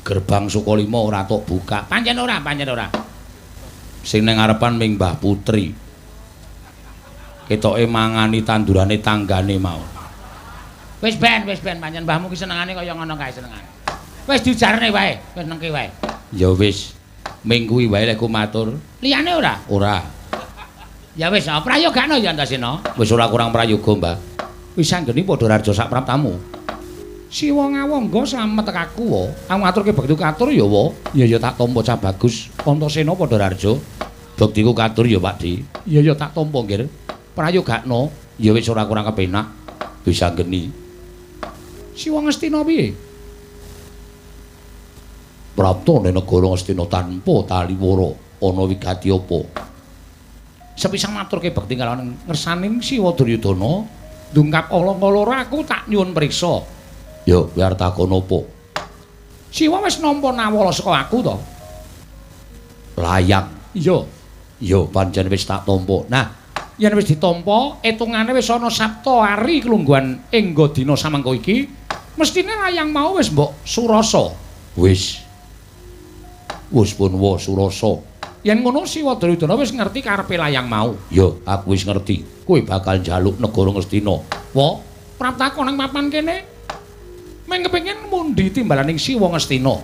Gerbang Sukalima ora tok buka. Pancen ora. Sing ning ngarepan ming Mbah Putri. Ketoke mangani tandurane tanggane mau. Wis ben pancen mbahmu ki senengane kaya ngono kae senengane. Wis diujarne wae, wis nengke wae. Ya wis. Ming kuwi wae lek ku matur. Liyane ora? Ora. Ya wis, prayogane ya Antasena. Wis ora kurang prayoga, Mbah. Wis anggeni padha raja sak praptamu. Siwa ngawangga slamet tekaku wa. Aku ngaturke bektiku katur ya wa. Ya tak tampa cah bagus. Antasena padha raja. Bektiku katur ya, Pakdi. Ya tak tampa nggih. Prayogakno. Ya wis ora kurang kepenak. Wis anggeni. Siwa Ngastina piye? Prapta ning negara Ngastina tanpa taliwara ana wigati apa? Sepisan maturke bekti kalawan ngersaning Siwa Duryudana, ndungkap ala-ala aku tak nyuwun priksa. Ya, kowe arep takon apa? Siwa wis nampa nawala saka aku to? Layang. Iya. Ya, pancen wis tak tampa. Nah, yen wis ditampa, etungane wis ana Sabta Ari kelungguhan ing dina samengko iki, mestine layang mau wis mbok surasa. Wis pun wa surasa. Yen ngono Siwa Duryudana wis ngerti karepe layang mau. Ya, aku wis ngerti. Kowe bakal njaluk negara Ngastina. Wa, praptaka nang papan kene. Meng kepengin mundi timbalaning Siwa Ngastina.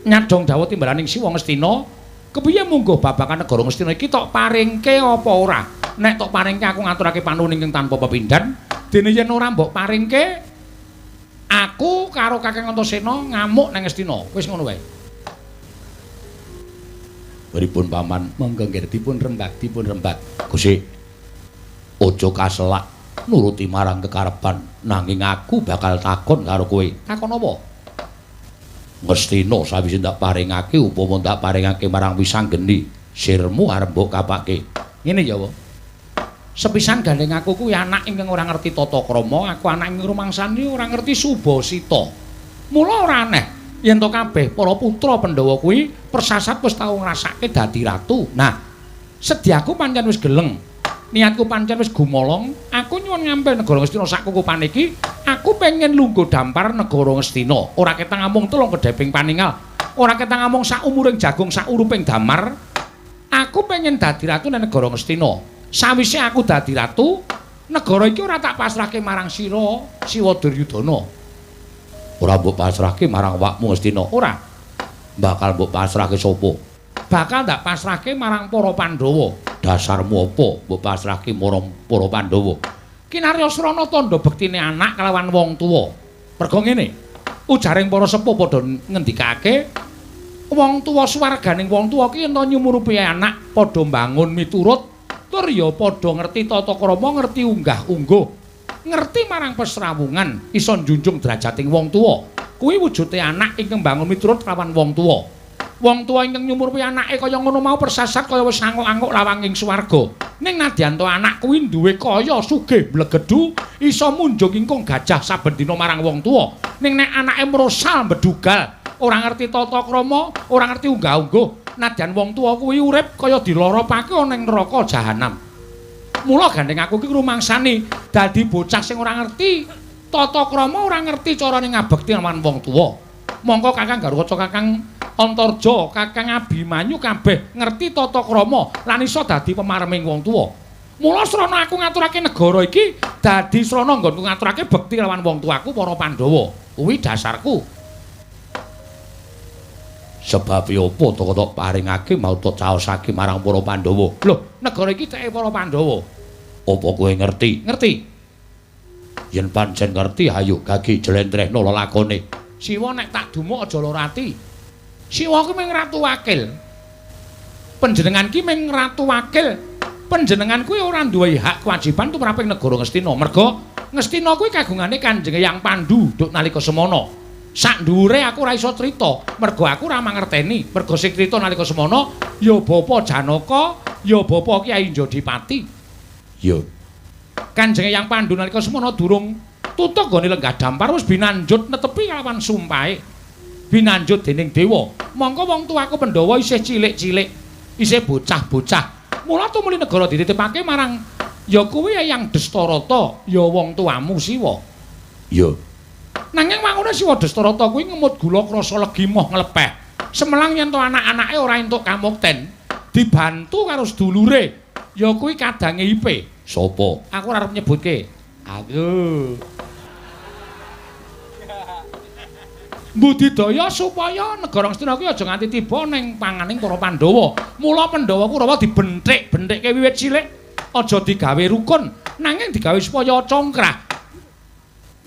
Nyadong dawuh timbalaning Siwa Ngastina, kepiye munggo babakan negara Ngastina iki tok paringke apa ora? Nek tok paringke aku ngaturake panuwun ingkang tanpa pepindhan, dene yen ora mbok paringke aku karo Kakang Antasena ngamuk nang Ngastina. Wis ngono wae. Pripun paman? Monggo nggih dipun rembag. Gusti. Aja kaselak nuruti marang kekarepan, nanging aku bakal takon karo kowe. Takon apa? Ngastina sawise ndak paringake upama ndak paringake marang Wisanggeni, sirmu arep mbok kapake. Ngene ya, Wa. Sepisan gandeng aku kuwi anak ingkang ora ngerti tata krama, aku anak ing rumangsane ora ngerti Subasita. Mula ora aneh yen to kabeh para putra Pandhawa kuwi persasat wis tau ngrasake dadi ratu. Nah, sediaku pancen wis geleng. Niatku pancen wis gumolong, aku nyuwun ngampil negara Ngastina sak kukupan iki, aku pengen lungguh dampar negara Ngastina. Ora ketang amung telung kedheping paningal, ora ketang amung sak umuring jagung sak uruping damar. Aku pengen dadi ratu nang negara Ngastina. Sawise aku dadi ratu, negara iki ora tak pasrahke marang sira, Siwa Duryudana. Ora mbok pasrahke marang awakmu Ngastina. Ora. Bakal mbok pasrahke sapa? Bakal ndak pasrahke marang para Pandhawa. Dasarmu apa mbok pasrahke marang para Pandhawa? Kinaryasrana tandha bektine anak kelawan wong tuwa. Mergo ngene, ujaring para sepuh padha ngendikake wong tuwa swarganing wong tuwa ki ento nyumurupi anak padha mbangun miturut tur ya padha ngerti tata krama, ngerti unggah-ungguh, ngerti marang pesrawungan, iso njunjung derajating wong tuwa. Kuwi wujude anak ingkang mbangun miturut kelawan wong tuwa. Wong tuwa ingkang nyumurupi anake kaya ngono mau persasat kaya wis anguk-anguk lawanging swarga. Ning nadyan to anak kuwi duwe kaya sugih blegedhu, iso munjung ingkung gajah saben dina marang wong tuwa. Ning nek anake mrosal bedugal, ora ngerti tata krama, ora ngerti unggah-ungguh, nadyan wong tuwa kuwi urip kaya diloropake ana ing neraka jahanam. Mula gandeng aku iki rumangsani dadi bocah sing ora ngerti tata krama, ora ngerti carane ngabekti marang wong tuwa. Mongko Kakang Garukaca, Kakang Antarja, Kakang Abimanyu kabeh ngerti tata krama lan iso dadi pemarming wong tuwa. Mula srana aku ngaturake negara iki dadi srana nggonku ngaturake bekti lawan wong tuaku para Pandhawa. Kuwi dasarku. Sebab apa to paringake mau to caosake marang para Pandhawa. Lho, negara iki teke para Pandhawa. Apa kowe ngerti? Ngerti? Yen pancen ngerti ayo gagi jlentrehno lelakone. Siwa nek tak dumuk aja lara ati. Siwa kuwi mung ratu wakil. Panjenengan ki mung ratu wakil. Panjenengan kuwi ora duwe hak kewajiban tumraping negara Ngastina. Merga Ngastina kuwi kagungane Kanjeng Hyang Pandhu duk nalika semana. Sak dhuwure aku ora iso crita, merga aku ora mangerteni. Merga sing crita nalika semana ya Bapa Janaka, ya Bapa Kyai Njodipati. Ya. Kanjeng Hyang Pandhu nalika semana durung tutuk gone lenggah dampar wis binanjut netepi lawan sumpahe. Binanjut dening dewa. Mongko wong tuaku Pandhawa isih cilik-cilik, isih bocah-bocah. Mula tumuli negara dititipake marang ya kuwi Hyang Destarata, ya wong tuamu Siwa. Ya. Nanging mangune Siwa Destarata kuwi ngemut gula krasa legi moh nglepeh. Semelang yen to anak-anake ora entuk kamukten, dibantu karo sedulure, ya kuwi kadange Ipe. Sopo? Aku ora arep nyebutke. Aku. Budidaya supaya negara Ngastina kuwi aja nganti tiba ning panganing para Pandhawa. Mula Pandhawa Kurawa dibenthik-benthikke wiwit cilik, aja digawe rukun, nanging digawe supaya congkrah.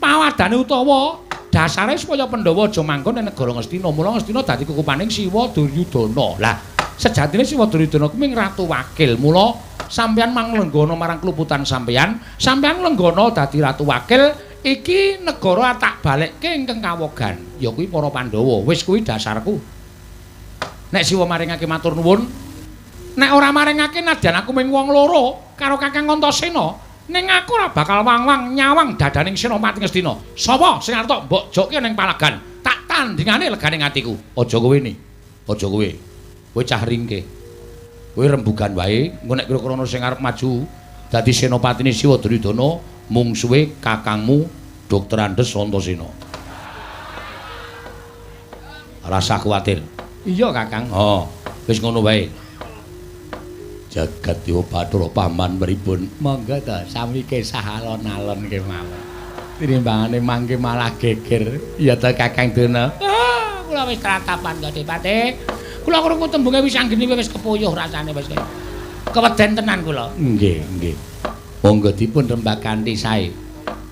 Pawadane utawa dasare supaya Pandhawa aja manggon ning negara Ngastina. Mula Ngastina dadi kukupaning Siwa Duryudana. Lah, sejatine Siwa Duryudana kuwi ratu wakil. Mula sampeyan manglenggana marang kluputan sampeyan, sampeyan lenggana dadi ratu wakil. Iki negara tak balekke ingkang kawogan, ya kuwi para Pandhawa. Wis kuwi dasarku. Nek Siwa maringake matur nuwun, nek ora maringake nadyan aku mung wong loro karo Kakang Antasena, ning aku ora bakal wang-wang nyawang dadaning Senopati Ngastina. Sapa sing arep mbok jokke ning palagan? Tak tandingane leganing atiku. Aja kowe ni. Aja kowe. Kowe cah ringke. Kowe rembugan wae, engko nek kira-kira sing arep maju dadi Senopatine Siwa Duryudana mungsuhe kakangmu Dr. Andes Antasena. Rasa kuwatir. Iya, Kakang. Oh, wis ngono wae. Jagat Dewa Bathara paman pripun? Monggo to, sami kisah alon-alon kemawon. Tinimbangane mangke malah geger. Iya to, Kakang Dona. Kula wis tratapan Godipati. Kula krungu tembunge wis anggene wis kepuyuh rasane wis kaya. Keweden tenan kula. Nggih, nggih. Monggo dipun rembak kanthi sae.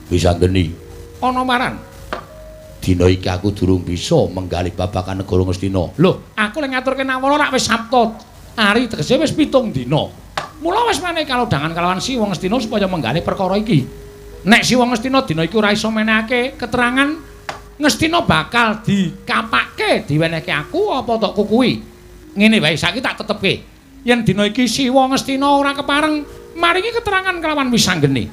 Wis anggeni. Ana maran. Dina iki aku durung bisa menggali babagan negara Ngastina. Lho, aku lek ngaturke nawara rak wis Sabtu. Ari tegese wis 7 dina. Mula wis meneh kalodhangan kalawan Siwa Ngastina supaya menggali perkara iki. Nek Siwa Ngastina dina iki ora iso menehake keterangan, Ngastina bakal dikapake diwenehke aku apa tok kuwi. Ngene wae saiki tak tetepke. Yen dina iki Siwa Ngastina ora kepareng maringi keterangan kelawan wisanggeni.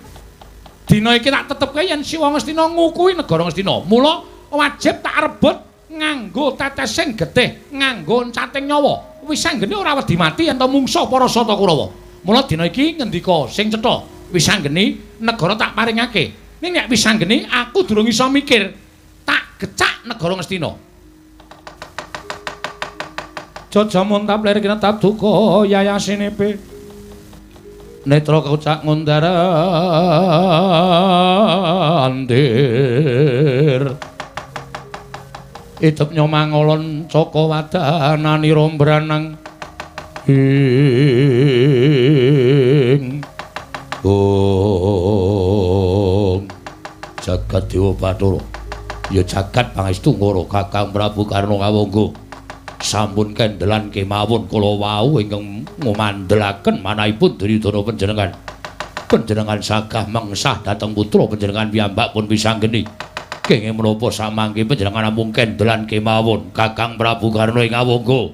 Dina iki tak tetepke yen Siwa Ngastina ngukuhi negara Ngastina. Mula wajib tak rebut nganggo tetesing getih, nganggo cating nyawa. Wisanggeni ora wedi mati yen to mungsuh para Sata Kurawa. Mula dina iki ngendika sing cetha, wisanggeni negara tak paringake. Ning nek wisanggeni aku durung iso mikir, tak gecak negara Ngastina. Jajamun tapler kena taduka yayasinepe. Netra kocak ngundara andir. Idep nyomangolon caka wadanani rombranang ing jagat Dewa Bathara. Ya jagat pangestu ngoro Kakang Prabu Karna Kawangga. Sampun kendelan kemawon kala wau ingkang ngumandelaken manahipun Duryudana panjenengan sagah mengsah dhateng putra panjenengan piyambak pun wisanggeni Kenging menapa samangke panjenengan namung kendelan kemawon Kakang Prabu Karna ing Awangga.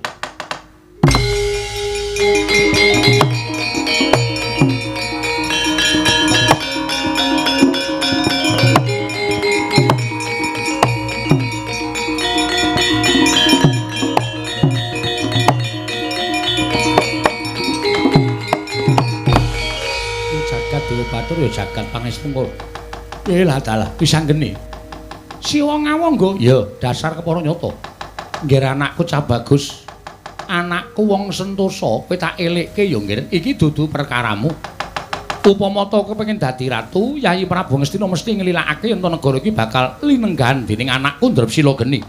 Batur ya jagat pangestu. Lah dalah pisanggeni. Siwa Ngawangga ya dasar kepara nyata. Nggih anakku cah bagus. Anakku wong sentosa, kowe tak elikke ya nggih. Iki dudu perkaramu. Upama ta kepengin dadi ratu, Yayi Prabu Ngastina mesti nglilakake yen negara iki bakal linenggan dening anakku Ndrepsila Geni.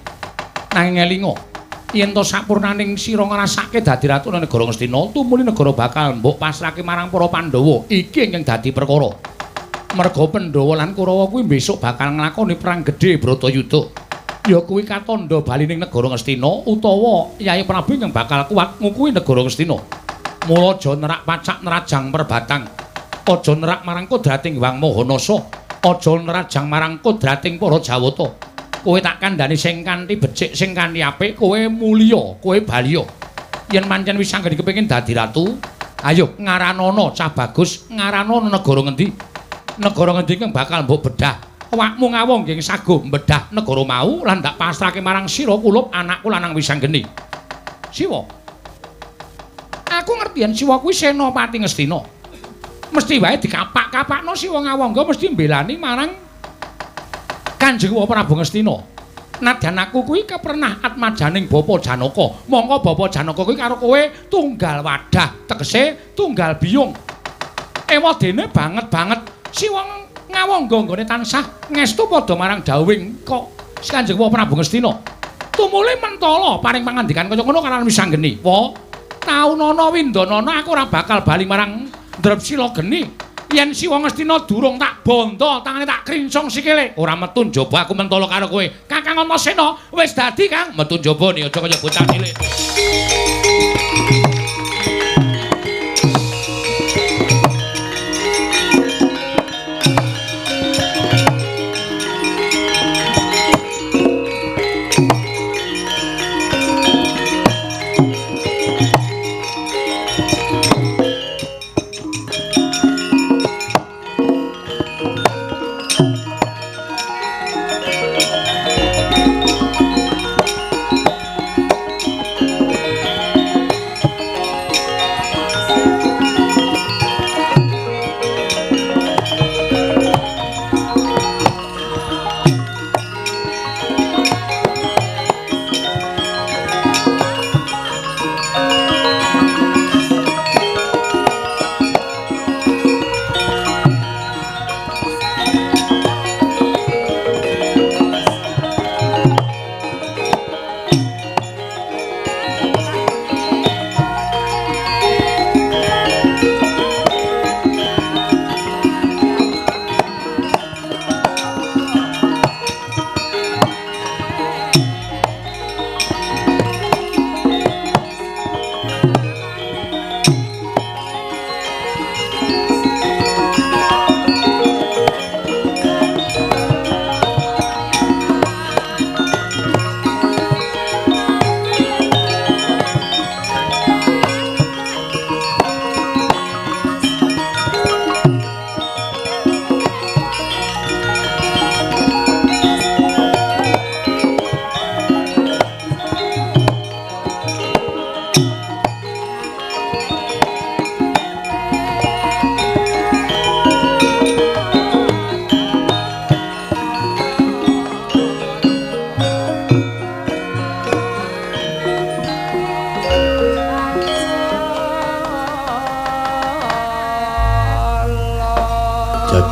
Nanging elinga, yen to sapurnaning sira ngrasake dadi ratu nang negara Ngastina, tumuli negara bakal mbok pasrahke marang para Pandhawa. Iki ingkang dadi perkara. Merga Pandhawa lan Kurawa kuwi besok bakal nglakoni perang gedhe Bratayuda. Ya kuwi katandha balining negara Ngastina utawa Yayi Prabu ingkang bakal kuat ngukuhi negara Ngastina. Mula aja nerak pacak nerajang perbatang. Aja nerak marang kodrating Wang Mahanasa. Aja nerajang marang kodrating para Jawata. Kowe tak kandhani sing kanthi becik, sing kanthi apik, kowe mulya, kowe balya. Yen pancen wis anggere kepengin dadi ratu, ayo ngaranana cah bagus, ngaranana negara ngendi? Negara ngendi kang bakal mbok bedah? Awakmu ngawong nggih saguh mbedah negara mau lan tak pasrahke marang sira kulup anakku lanang Wisanggeni. Siwa. Aku ngerti yen Siwa kuwi senopati Ngastina. Mesti wae dikapak-kapakno Siwa Ngawangga mesti mbelani marang Kanjeng Prabu Ngastina. Nadyan aku kuwi kepernah atmajaning Bapa Janaka. Mongko Bapa Janaka kuwi karo kowe tunggal wadah, tegese tunggal biyung. Ewadene banget-banget Siwa Ngawangga nggone tansah ngestu padha marang dawuhing kok Kanjeng Prabu Ngastina. Tumuli mentala paring pangandikan kaya ngono karo Wisanggeni. Wa, taunana windanana aku ora bakal bali marang Ndrepsila Geni. Yen Siwa Ngastina durung tak bondo, tangane tak krincong sikile. Ora metu njaba aku mentala karo kowe. Kakang Antasena wis dadi Kang, metu njaba ni aja kaya bocah cilik.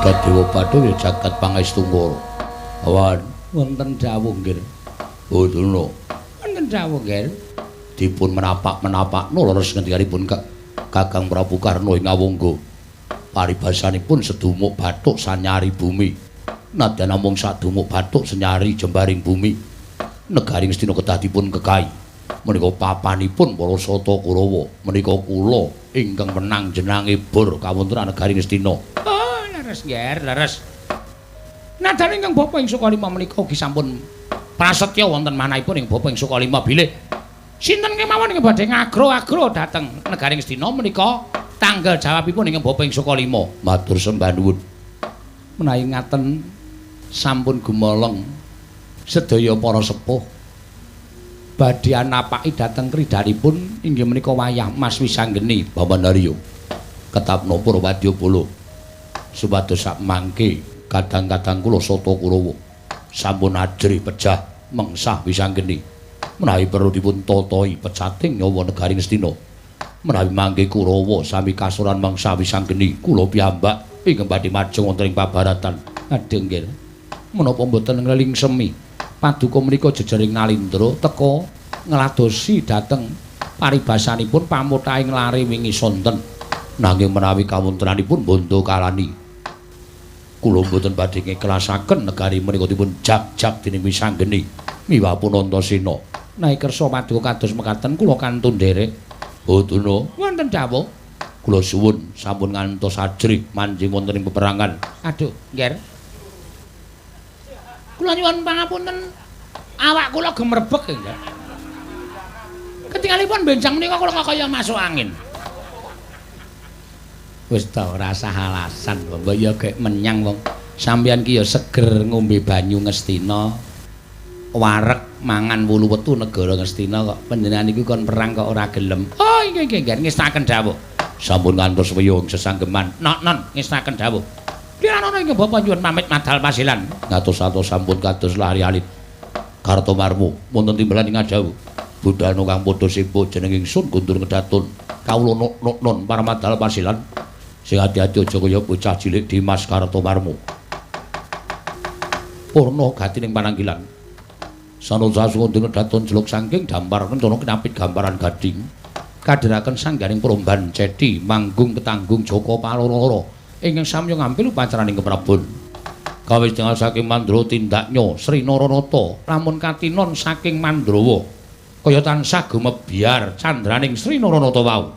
jagat Dewa Bathara ya jagat Pangestu-Ngara. Awan wonten dawuh nggih. Oh Durna. Wonten dawuh nggih. Dipun menapak-menapakno leres ngendikanipun Kakang Prabu Karna ing Awangga. Paribasanipun sedumuk bathuk sanyari bumi. Nadyan namung sadumuk bathuk senyari jembaring bumi. Negari Ngastina kedah dipun kekahi. Menika papanipun para Sata Kurawa. Menika kula ingkang menang jenenge Bur kawontenan negari Ngastina. Oh, leres nggih, leres. Nadyan ingkang Bapa ing Sukalima menika ugi sampun prasetya wonten manahipun ing Bapa ing Sukalima bilih sinten kemawon ing badhe ngagro-agro dhateng negaring Astina menika tanggal jawabipun ing Bapa ing Sukalima. Matur sembah nuwun. Menawi ngaten sampun gumolong sedaya para sepuh badhe anapaki dhateng kridhanipun inggih menika wayah Mas Wisanggeni Pamanarya. Ketapno Purwadya Bala. Supados sak mangke kadang-kadang kula Sata Kurawa sampun ajrih pejah mengsah Wisanggeni. Menawi perlu dipun totohi pecating nyawa negaring Astina. Menawi mangke Kurawa sami kasuran mengsah Wisanggeni, kula piyambak ingkang badhe majeng wonten ing pabaratan. Adhe nggih. Menapa mboten nglingsemi paduka menika jejering Nalindra teka ngladosi dhateng paribasanipun pamuthaing lare wingi sonten. Nanging menawi kawontenanipun bondo kalani, kula mboten badhe ngiklasaken negari menika dipun jag-jag dening Wisanggeni miwapun Antasena. Naik kersa paduka kados mekaten kula kantun nderek. Boduna Wonten dawuh. kula suwun sampun ngantos ajrih manjing wonten ing peperangan. Aduh, nggih. Kula nyuwun pangapunten. Awak kula gemrebeg nggih. Ketingalipun benjang menika kula kaya masuk angin. Wis ta ora usah alasan, mbok ya gek menyang wong. Sampeyan ki ya seger ngombe banyu Ngastina. Wareg mangan wulu wetu negara Ngastina kok panjenengan iku kon perang kok ora gelem. Oh, nggih nggih ngestaken dawuh. Sampun ngantos wiyung sesanggeman. Non ngestaken dawuh. Kirana ing Bapa nyuwun pamit madhal pasilan. Ngatos-atos sampun kados lari alit. Kartomarmu wonten timbalan ing Ajawu. Budhal kang padha simpo jeneng ingsun Guntur Kedatun. Kawula non para madhal pasilan. Sing ati-ati aja kaya bocah cilik Dimas Kartomarmu. Purna gatining pananggilan. Sanusa Guntur Kedatun jeluk saking dampar kencana kinapit gambaran gading. Kadhiraken sanggaring promban cedhi manggung ketanggung Joko Paloro ingkang samya ngambil upacaraning keprabon. Kawis tinggal saking Mandrawa tindaknya Sri Naranata lamun katinon saking Mandrawa kaya tansah gumebyar candraning Sri Naranata wau.